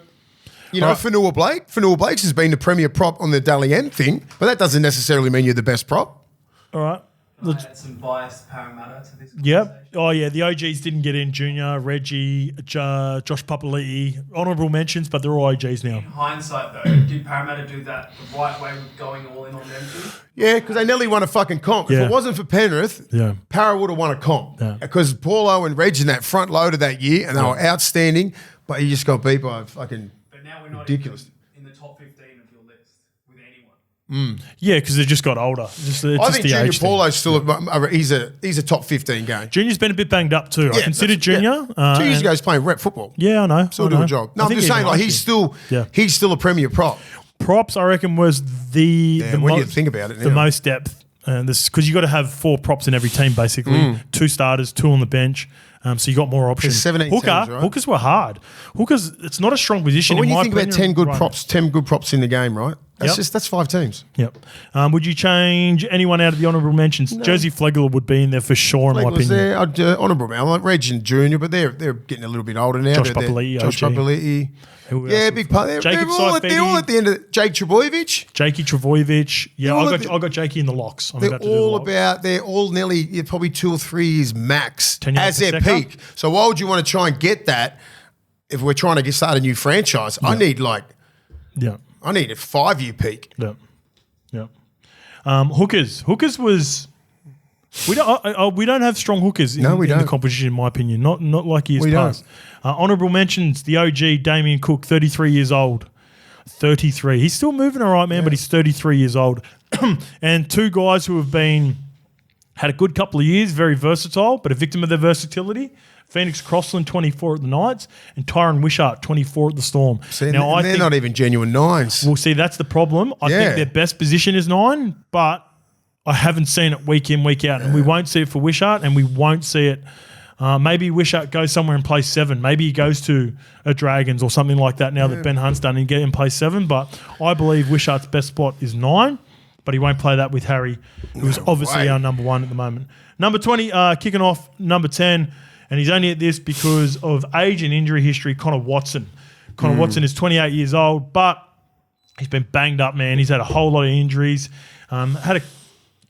Fanua Blakes has been the premier prop on the Dally M thing, but that doesn't necessarily mean you're the best prop. All right. I add some bias to Parramatta to this conversation. Yep. Oh, yeah, the OGs didn't get in. Junior, Reggie, Josh Papali'i, honourable mentions, but they're all OGs now. In hindsight, though, did Parramatta do that the right way with going all in on them too? Yeah, because they nearly won a fucking comp. If it wasn't for Penrith, Parra would have won a comp. Because Paulo and Reg in that front loader that year, and they were outstanding, but he just got beat by fucking... Now we're not ridiculous. In the top 15 of your list with anyone. Yeah, because they just got older. I think Junior Paulo's still he's a top 15 game. Junior's been a bit banged up too. I considered Junior. 2 years ago, he's playing rep football. Yeah, I know. Still doing a job. No, I'm just saying, he's still a premier prop. Props, I reckon, was the when you think about it, the most depth. This because you got to have 4 props in every team, basically. 2 starters, 2 on the bench. So you got more options. 17 teams, right? Hookers were hard. Hookers, it's not a strong position. But when in you my think about opinion, 10 good props in the game, right? That's 5 teams. Yep. Would you change anyone out of the honourable mentions? No. Jersey Flegler would be in there for sure, in my opinion. There. I'd honourable man. I like Reg and Junior, but they're getting a little bit older now. Josh Papali'i. Yeah, big part. They're all at the end of Jake Trebojevic. Jakey Trebojevic. Yeah, I got Jakey in the locks. They're all nearly probably 2 or 3 years max as their peak. So why would you want to try and get that if we're trying to start a new franchise? I need a 5-year peak. Yeah. Hookers was. We don't have strong hookers in the competition, in my opinion. Not like years past. Honourable mentions, the OG, Damien Cook, 33 years old. 33. He's still moving all right, man, but he's 33 years old. And 2 guys who have had a good couple of years, very versatile, but a victim of their versatility. Phoenix Crossland, 24 at the Knights, and Tyron Wishart, 24 at the Storm. See, now, they're not even genuine 9s. Well, see, that's the problem. I think their best position is 9, but I haven't seen it week in, week out, and we won't see it for Wishart, and we won't see it. Maybe Wishart goes somewhere and plays 7. Maybe he goes to a Dragons or something like that now that Ben Hunt's done and get him play 7. But I believe Wishart's best spot is 9, but he won't play that with Harry, who is obviously our number 1 at the moment. Number 20, kicking off number 10, and he's only at this because of age and injury history, Connor Watson. Connor Watson is 28 years old, but he's been banged up, man. He's had a whole lot of injuries. Had a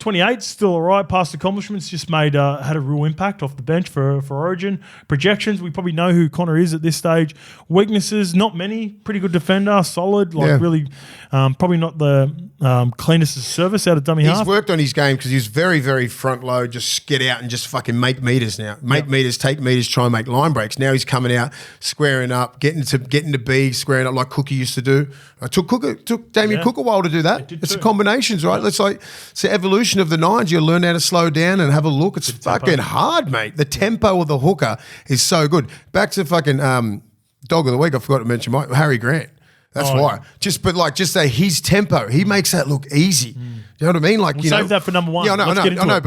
28, still all right. Past accomplishments, just had a real impact off the bench for Origin. Projections, we probably know who Connor is at this stage. Weaknesses, not many. Pretty good defender, solid. Really, probably not the cleanest of service out of dummy half. He's worked on his game because he's very, very front load. Just get out and just fucking make meters now. Make meters, take meters, try and make line breaks. Now he's coming out, squaring up, getting to B, squaring up like Cookie used to do. It took Damien Cook a while to do that. It's the combinations, right? It's the evolution of the 9s. You learn how to slow down and have a look. It's fucking hard, mate. The tempo of the hooker is so good. Back to fucking dog of the week. I forgot to mention Harry Grant. That's why. Just his tempo. He makes that look easy. You know what I mean? Like, save that for number 1. Yeah, I know.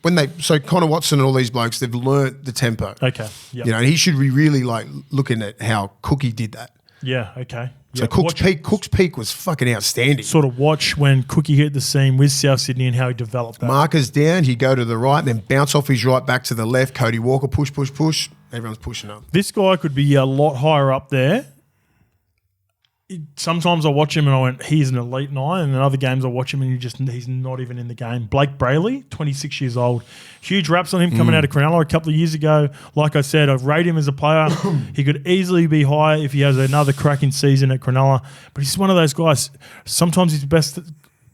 But like so Connor Watson and all these blokes, they've learnt the tempo. Okay. Yep. And he should be really like looking at how Cookie did that. Yeah. Okay. So Cook's peak was fucking outstanding. Sort of watch when Cookie hit the scene with South Sydney and how he developed that. Markers down, he'd go to the right, then bounce off his right back to the left. Cody Walker, push. Everyone's pushing up. This guy could be a lot higher up there. Sometimes I watch him and I went, he's an elite 9, and in other games I watch him and he's not even in the game. Blake Brayley, 26 years old. Huge raps on him coming out of Cronulla a couple of years ago. Like I said, I've rated him as a player. He could easily be higher if he has another cracking season at Cronulla. But he's one of those guys, sometimes he's the best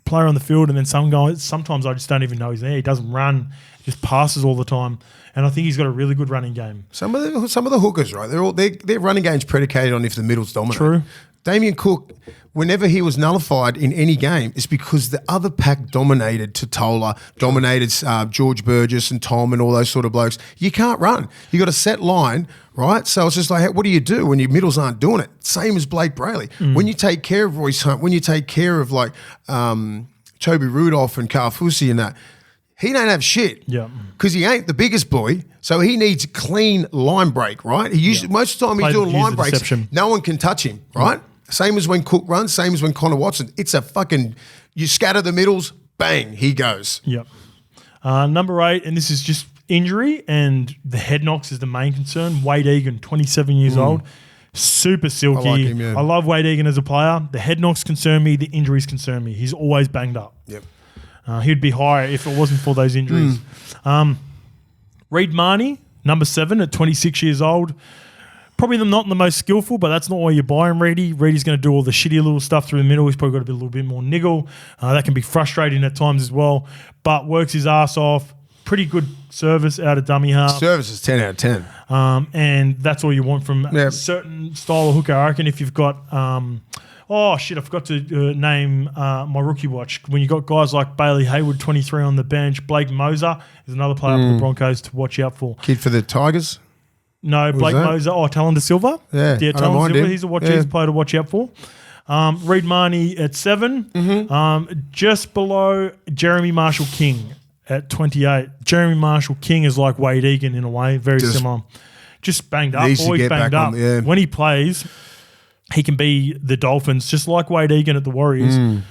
player on the field, and then sometimes I just don't even know he's there. He doesn't run, just passes all the time. And I think he's got a really good running game. Some of the hookers, right? Their running game's predicated on if the middle's dominant. True. Damien Cook, whenever he was nullified in any game, it's because the other pack dominated Totola, dominated George Burgess and Tom and all those sort of blokes. You can't run. You got a set line, right? So it's just like, what do you do when your middles aren't doing it? Same as Blake Brayley. When you take care of Royce Hunt, when you take care of like Toby Rudolph and Carl Fusi and that, he don't have shit. Yeah. Because he ain't the biggest boy, so he needs clean line break, right? He usually most of the time he's doing line breaks. Deception. No one can touch him, right? Same as when Cook runs, same as when Connor Watson. It's a fucking, you scatter the middles, bang, he goes. Yep. Number 8, and this is just injury, and the head knocks is the main concern. Wade Egan, 27 years old, super silky. I like him, yeah. I love Wade Egan as a player. The head knocks concern me. The injuries concern me. He's always banged up. Yep. He'd be higher if it wasn't for those injuries. Reed Marnie, number 7 at 26 years old. Probably not the most skillful, but that's not why you're buying Reedy. Reedy's going to do all the shitty little stuff through the middle. He's probably got to be a little bit more niggle. That can be frustrating at times as well, but works his ass off. Pretty good service out of dummy half. Service is 10 out of 10. And that's all you want from a certain style of hooker. I reckon if you've got I forgot to name my rookie watch. When you got guys like Bailey Hayward, 23 on the bench, Blake Moser is another player for the Broncos to watch out for. Kid for the Tigers? No, Blake Moser. Talon Silva. Yeah, Talon Silva. He's a player to watch out for. Reed Marnie at 7. Just below Jeremy Marshall King at 28. Jeremy Marshall King is like Wade Egan in a way, very similar. Just banged up, always banged up. When he plays, he can be the Dolphins, just like Wade Egan at the Warriors.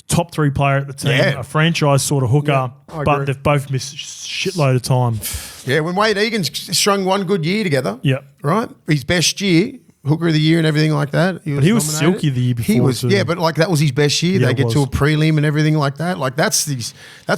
Top 3 player at the team, a franchise sort of hooker, but they've both missed shitload of time. Yeah, when Wade Egan's strung one good year together, right? His best year, hooker of the year and everything like that. He was silky the year before. He was, but like that was his best year. They get to a prelim and everything like that. Like that's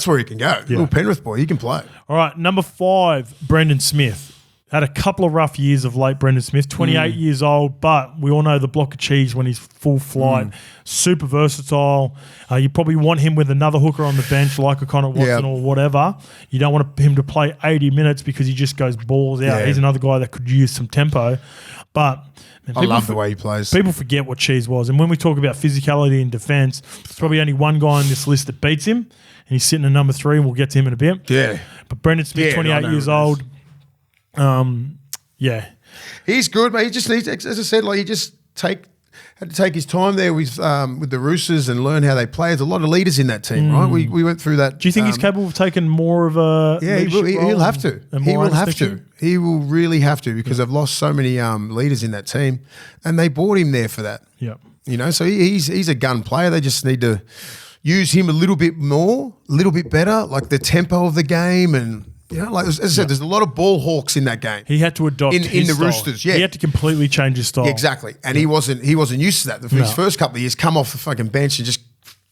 where he can go. Little Penrith boy, he can play. All right, number 5, Brendan Smith. Had a couple of rough years of late Brendan Smith, 28 years old, but we all know the block of cheese when he's full flight. Super versatile. You probably want him with another hooker on the bench like a Connor Watson or whatever. You don't want him to play 80 minutes because he just goes balls out. He's another guy that could use some tempo. But I love the way he plays. People forget what Cheese was. And when we talk about physicality in defence, there's probably only one guy on this list that beats him, and he's sitting at number 3, and we'll get to him in a bit. Yeah. But Brendan Smith, 28 years old. He's good, mate. He just needs, as I said, like he just had to take his time there with the Roosters and learn how they play. There's a lot of leaders in that team, right? We went through that. Do you think he's capable of taking more of a he'll have to. He will have to. He will really have to because they've lost so many leaders in that team, and they bought him there for that. Yeah, so he's a gun player. They just need to use him a little bit more, a little bit better, like the tempo of the game and. Like as I said, there's a lot of ball hawks in that game. He had to adopt in the style. Roosters. Yeah, he had to completely change his style. Yeah, exactly, and he wasn't used to that. His first couple of years, come off the fucking bench and just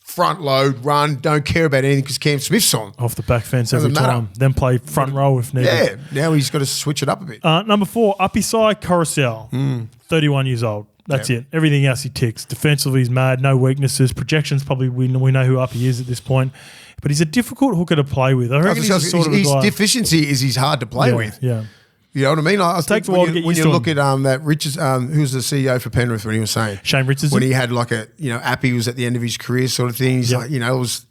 front load, run, don't care about anything because Cam Smith's on off the back fence every time. Then play front row if needed. Yeah, now he's got to switch it up a bit. Number 4, Apisai Coruscant, 31 years old. That's it. Everything else he ticks. Defensively, he's mad. No weaknesses. Projections, probably we know who Uppy is at this point. But he's a difficult hooker to play with. I reckon he's his deficiency is he's hard to play with. Yeah. You know what I mean? I takes a while to get used to look at that Richards, who was the CEO for Penrith when he was saying Shane Richardson, when he had like Appy was at the end of his career sort of thing. He's like, it was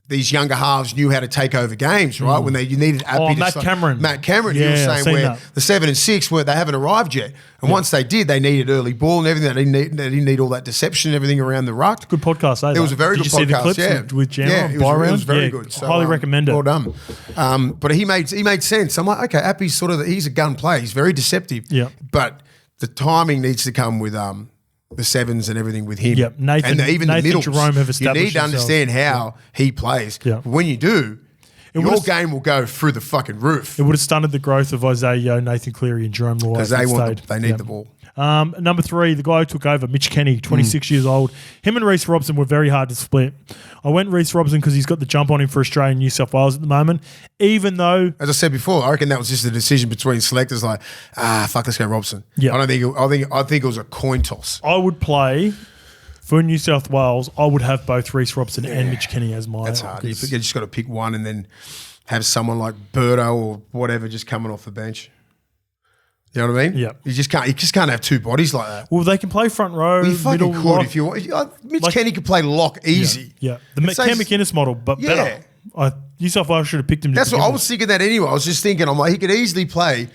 these younger halves knew how to take over games, right? When you needed Appy. Matt Cameron, he was saying where the 7 and 6 they haven't arrived yet, and once they did, they needed early ball and everything. They didn't need all that deception and everything around the ruck. Good podcast, It was a very good podcast. Did you see the clips with Jammer? It was very good. So, highly recommend it. Well done. But he made sense. I'm like, okay, Appy's he's a gun player. He's very deceptive. Yeah, but the timing needs to come with the 7s and everything with him. Yep. Nathan, and even the middles. Jerome have established you need to understand how he plays. Yep. When you do, your game will go through the fucking roof. It would have stunted the growth of Isaiah Yeo, Nathan Cleary and Jerome Law. Because they need the ball. Number 3, the guy who took over, Mitch Kenny, 26 years old. Him and Reece Robson were very hard to split. I went Reece Robson because he's got the jump on him for Australia and New South Wales at the moment. Even though, as I said before, I reckon that was just a decision between selectors. Like, fuck, let's go Robson. Yeah, I think it was a coin toss. I would play for New South Wales. I would have both Reece Robson and Mitch Kenny as my. That's hard. You just got to pick one and then have someone like Birdo or whatever just coming off the bench. You know what I mean? Yeah. You just can't have two bodies like that. Well, they can play front row, Well, you fucking middle could lock. if you want. Mitch Kenny could play lock easy. Yeah. The Cam McInnes model, but better. New South Wales should have picked him. That's what I was thinking that anyway. I was just thinking, I'm like, he could easily play.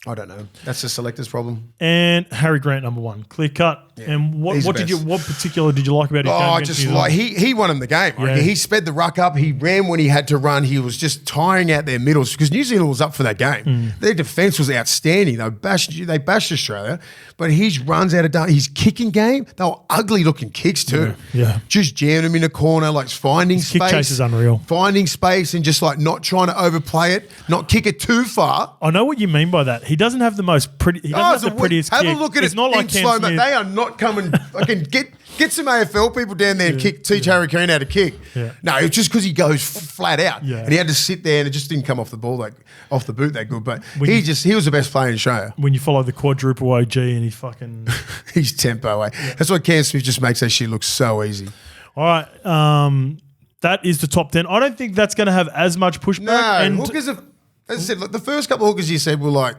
I don't know. That's the selector's problem. And Harry Grant, number 1, clear cut. Yeah, and what particular did you like about his game? I just like he won him the game. Yeah. He sped the ruck up. He ran when he had to run. He was just tiring out their middles because New Zealand was up for that game. Their defence was outstanding. They bashed Australia, but his runs out of done. His kicking game, they were ugly looking kicks too. Yeah. Just jamming them in a corner, like finding his space. Kick chase is unreal. Finding space and just like not trying to overplay it, not kick it too far. I know what you mean by that. He doesn't have the most pretty. He doesn't have the prettiest kick. Have a look at it's it not in like Cam slow mo. Smith. They are not coming. I can get some AFL people down there and teach Harry Grant how to kick. Yeah. No, it's just because he goes flat out, Yeah. and he had to sit there, and it just didn't come off the boot that good. But he was the best player in Australia. When you follow the quadruple OG and he fucking He's tempo. That's why Cam Smith just makes that shit look so easy. All right, that is the top 10. I don't think that's going to have as much pushback. No, and hookers have. As I said, look, the first couple of hookers you said were like,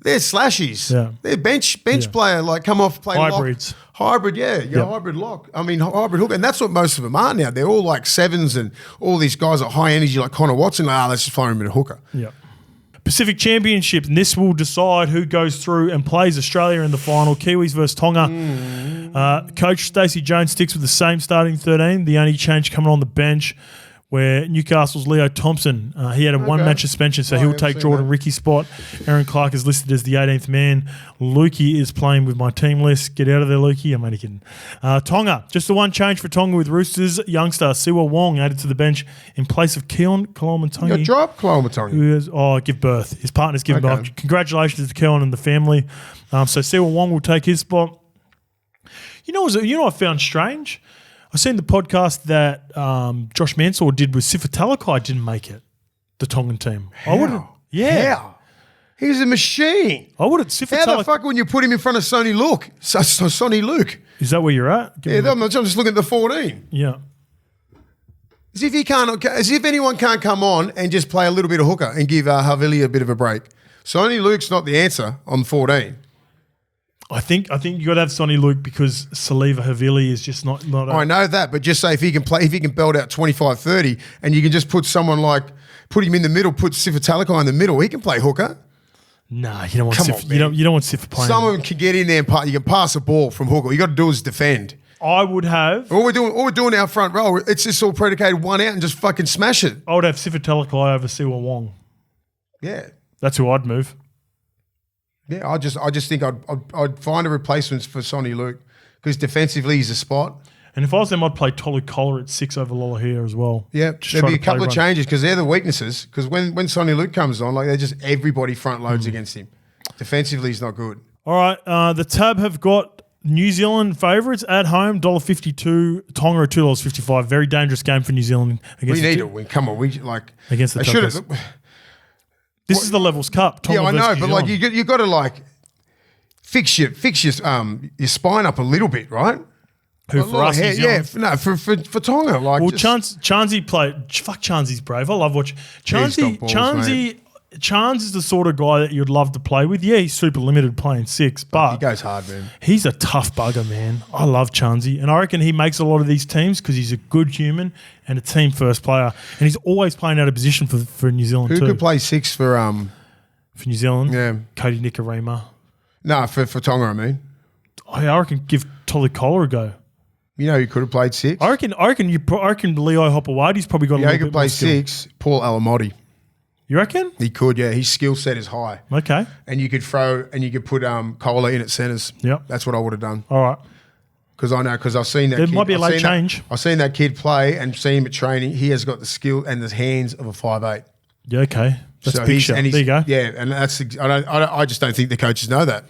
they're slashies. Yeah. They're bench player, like come off, play Hybrids. lock. Hybrid, hybrid lock. I mean, hybrid hook. And that's what most of them are now. They're all like sevens and all these guys at high energy like Connor Watson. Like, let's just fire him in a hooker. Yeah. Pacific Championship, and this will decide who goes through and plays Australia in the final. Kiwis versus Tonga. Coach Stacey Jones sticks with the same starting 13. The only change coming on the bench where Newcastle's Leo Thompson, he had a one-match suspension, so he'll take Jordan Ricky's spot. Aaron Clark is listed as the 18th man. Lukey is playing with my team list. Get out of there, Lukey. I'm only kidding. Tonga, just the one change for Tonga with Roosters. Youngster Siwa Wong added to the bench in place of Keon Kalamatangi. You got dropped, Kalamatangi. Give birth. His partner's given birth. Congratulations to Keon and the family. So Siwa Wong will take his spot. You know what I found strange? I seen the podcast that Josh Mansour did with Sifa Talakai didn't make it, the Tongan team. How? He's a machine. I would have. How the fuck when you put him in front of Sonny Luke? Sonny Luke. Is that where you're at? I'm just looking at the 14. Yeah. As if anyone can't come on and just play a little bit of hooker and give Havili a bit of a break. Sonny Luke's not the answer on 14. I think you got to have Sonny Luke because Saliva Havili is just not. I know that, but just say if he can belt out 25-30 and you can just put someone like, put him in the middle, put Sifa Talakai in the middle, he can play hooker. Nah, you don't want Sifa. You don't want Sifa playing. Someone can get in there and you can pass a ball from hooker. You got to do is defend. I would have. All we're doing our front row, it's just all predicated one out and just fucking smash it. I would have Sifa Talakai over Siwa Wong. Yeah. That's who I'd move. Yeah, I just think I'd find a replacement for Sonny Luke because defensively he's a spot. And if I was them, I'd play Tolu Collar at 6 over Lola here as well. Yeah, there'd be a couple of changes because they're the weaknesses. Because when Sonny Luke comes on, like they're just everybody front loads against him. Defensively, he's not good. All right, the Tab have got New Zealand favourites at home, $1.52. Tonga at $2.55. Very dangerous game for New Zealand. We need to win. Come on, against the Tongas. This is the Levels Cup. Tonga I know, but like you got to like fix your spine up a little bit, right? Who for us? For Tonga. Like, well, Chansey played. Fuck, Chansey's brave. I love watching Chansey. Chans is the sort of guy that you'd love to play with. Yeah, he's super limited playing 6, but he goes hard, man. He's a tough bugger, man. I love Chansey, and I reckon he makes a lot of these teams because he's a good human and a team first player, and he's always playing out of position for New Zealand too. Who could play 6 for New Zealand? Yeah, Cody Nikarima. No, for Tonga, I mean. I reckon give Tolu Kola a go. You know, he could have played 6. I reckon Leo Hopewadi's probably got a little bit more skill. He could play 6. Paul Alamotti. You reckon? He could, yeah. His skill set is high. Okay. And you could put Kola in at centres. Yep. That's what I would have done. All right. Because I've seen that there kid. Might be a late change. I've seen that kid play and seen him at training. He has got the skill and the hands of a 5'8". Yeah, okay. That's a big shot. There you go. Yeah, and that's I just don't think the coaches know that.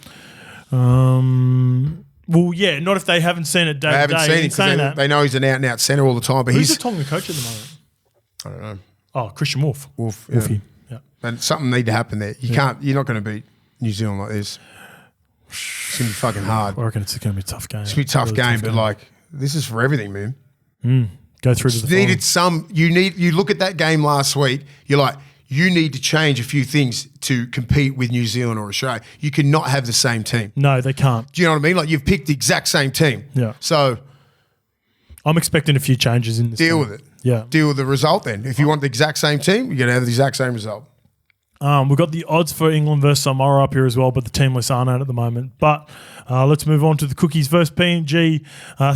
Well, yeah, not if they haven't seen it day to day. They haven't seen him because they know he's an out-and-out centre all the time. But who's the Tongan coach at the moment? I don't know. Oh, Christian Wolf. Wolfie. Yeah. And something need to happen there. You're not going to beat New Zealand like this. It's going to be fucking hard. I reckon it's going to be a tough game. It's going to be a tough game, but like this is for everything, man. Go through to the needed final. You look at that game last week. You're like, you need to change a few things to compete with New Zealand or Australia. You cannot have the same team. No, they can't. Do you know what I mean? Like you've picked the exact same team. Yeah. So I'm expecting a few changes in this. deal game. with it. Yeah. Deal with the result then. If you want the exact same team, you're going to have the exact same result. We've got the odds for England versus Samoa up here as well, but the team lists aren't out at the moment. But let's move on to the Cookies versus PNG.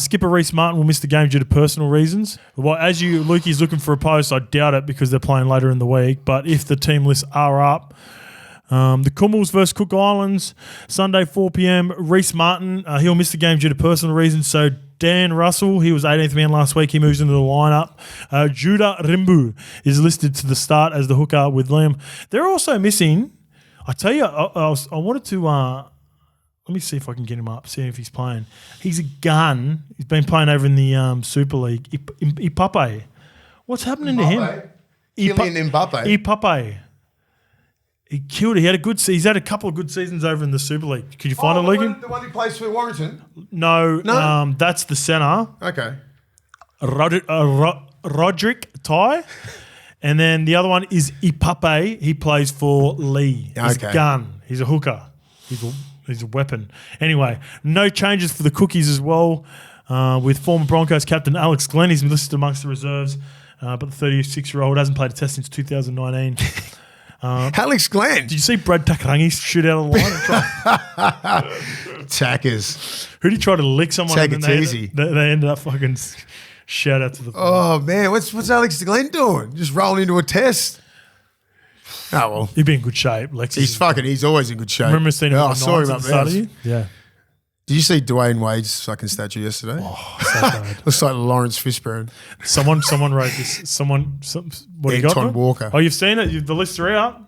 Skipper Reece Martin will miss the game due to personal reasons. Well, as Lukey's looking for a post, I doubt it because they're playing later in the week. But if the team lists are up, the Kumals versus Cook Islands, Sunday 4 p.m. Reece Martin, he'll miss the game due to personal reasons. So Dan Russell, he was 18th man last week. He moves into the lineup. Judah Rimbu is listed to the start as the hooker with Liam. They're also missing. I tell you, I wanted to. Let me see if I can get him up. See if he's playing. He's a gun. He's been playing over in the Super League. Ipape. What's happening to him? Kylian Mbappe. Ipape. He killed it. He's had a couple of good seasons over in the Super League. Could you find it, Luke? The one who plays for Warrington? No. That's the centre. Okay. Roderick Ty. And then the other one is Ipape. He plays for Lee. He's a gun. He's a hooker. He's a weapon. Anyway, no changes for the Cookies as well. With former Broncos captain Alex Glenn. He's listed amongst the reserves. But the 36-year-old hasn't played a test since 2019. Alex Glenn. Did you see Brad Takarangi shoot out of the line? Tackers. Who did he try to lick someone? Take it easy. They ended up fucking shout out to the. Oh man, what's Alex Glenn doing? Just rolling into a test. Oh well, He'd be in good shape. He's always in good shape. Remember seeing him? I saw him up there. Yeah. Did you see Dwayne Wade's fucking statue yesterday? Oh, so bad. Looks like Lawrence Fishburne. Someone wrote this. What do you got? Anton Walker. Oh, you've seen it. The lists are out.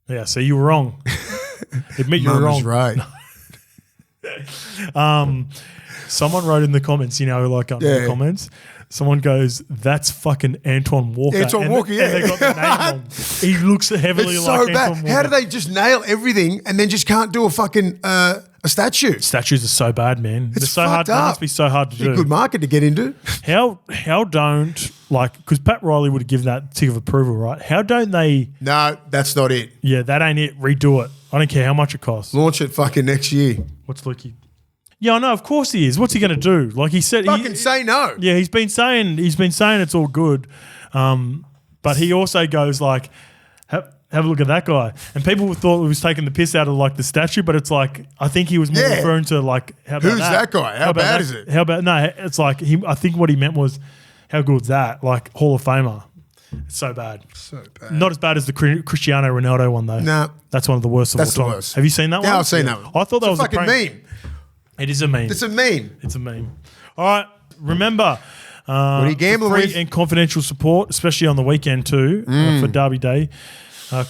Yeah, so you were wrong. Admit you were wrong. Right. Someone wrote in the comments, the comments. Someone goes, "That's fucking Anton Walker." Anton Walker, yeah. And they got the name wrong. He looks heavily It's like so Anton bad. Walker. How do they just nail everything and then just can't do a fucking a statue? Statues are so bad, man. They're so hard. fucked They up. must be so hard to do. A good market to get into. How don't because Pat Riley would have given that tick of approval, right? How don't they? No, that's not it. Yeah, that ain't it. Redo it. I don't care how much it costs. Launch it fucking next year. What's Lukey? Yeah, I know. Of course he is. What's he going to do? Like he said, Fucking say no. Yeah, he's been saying it's all good, but he also goes like, have a look at that guy. And people thought he was taking the piss out of like the statue, but it's like I think he was more referring to like how about Who's that guy? How bad is it? How about no? It's like I think what he meant was how good's that? Like Hall of Famer. It's so bad. So bad. Not as bad as the Cristiano Ronaldo one though. Nah. That's one of the worst of all time. That's the worst. Have you seen that one? Yeah, I've seen that one. I thought that was a fucking a prank. meme. It is a meme. It's a meme. It's a meme. All right. Remember, What are you gambling free with? and confidential support, especially on the weekend too, for Derby Day.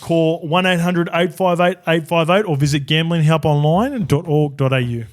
Call 1-800-858-858 or visit gamblinghelponline.org.au.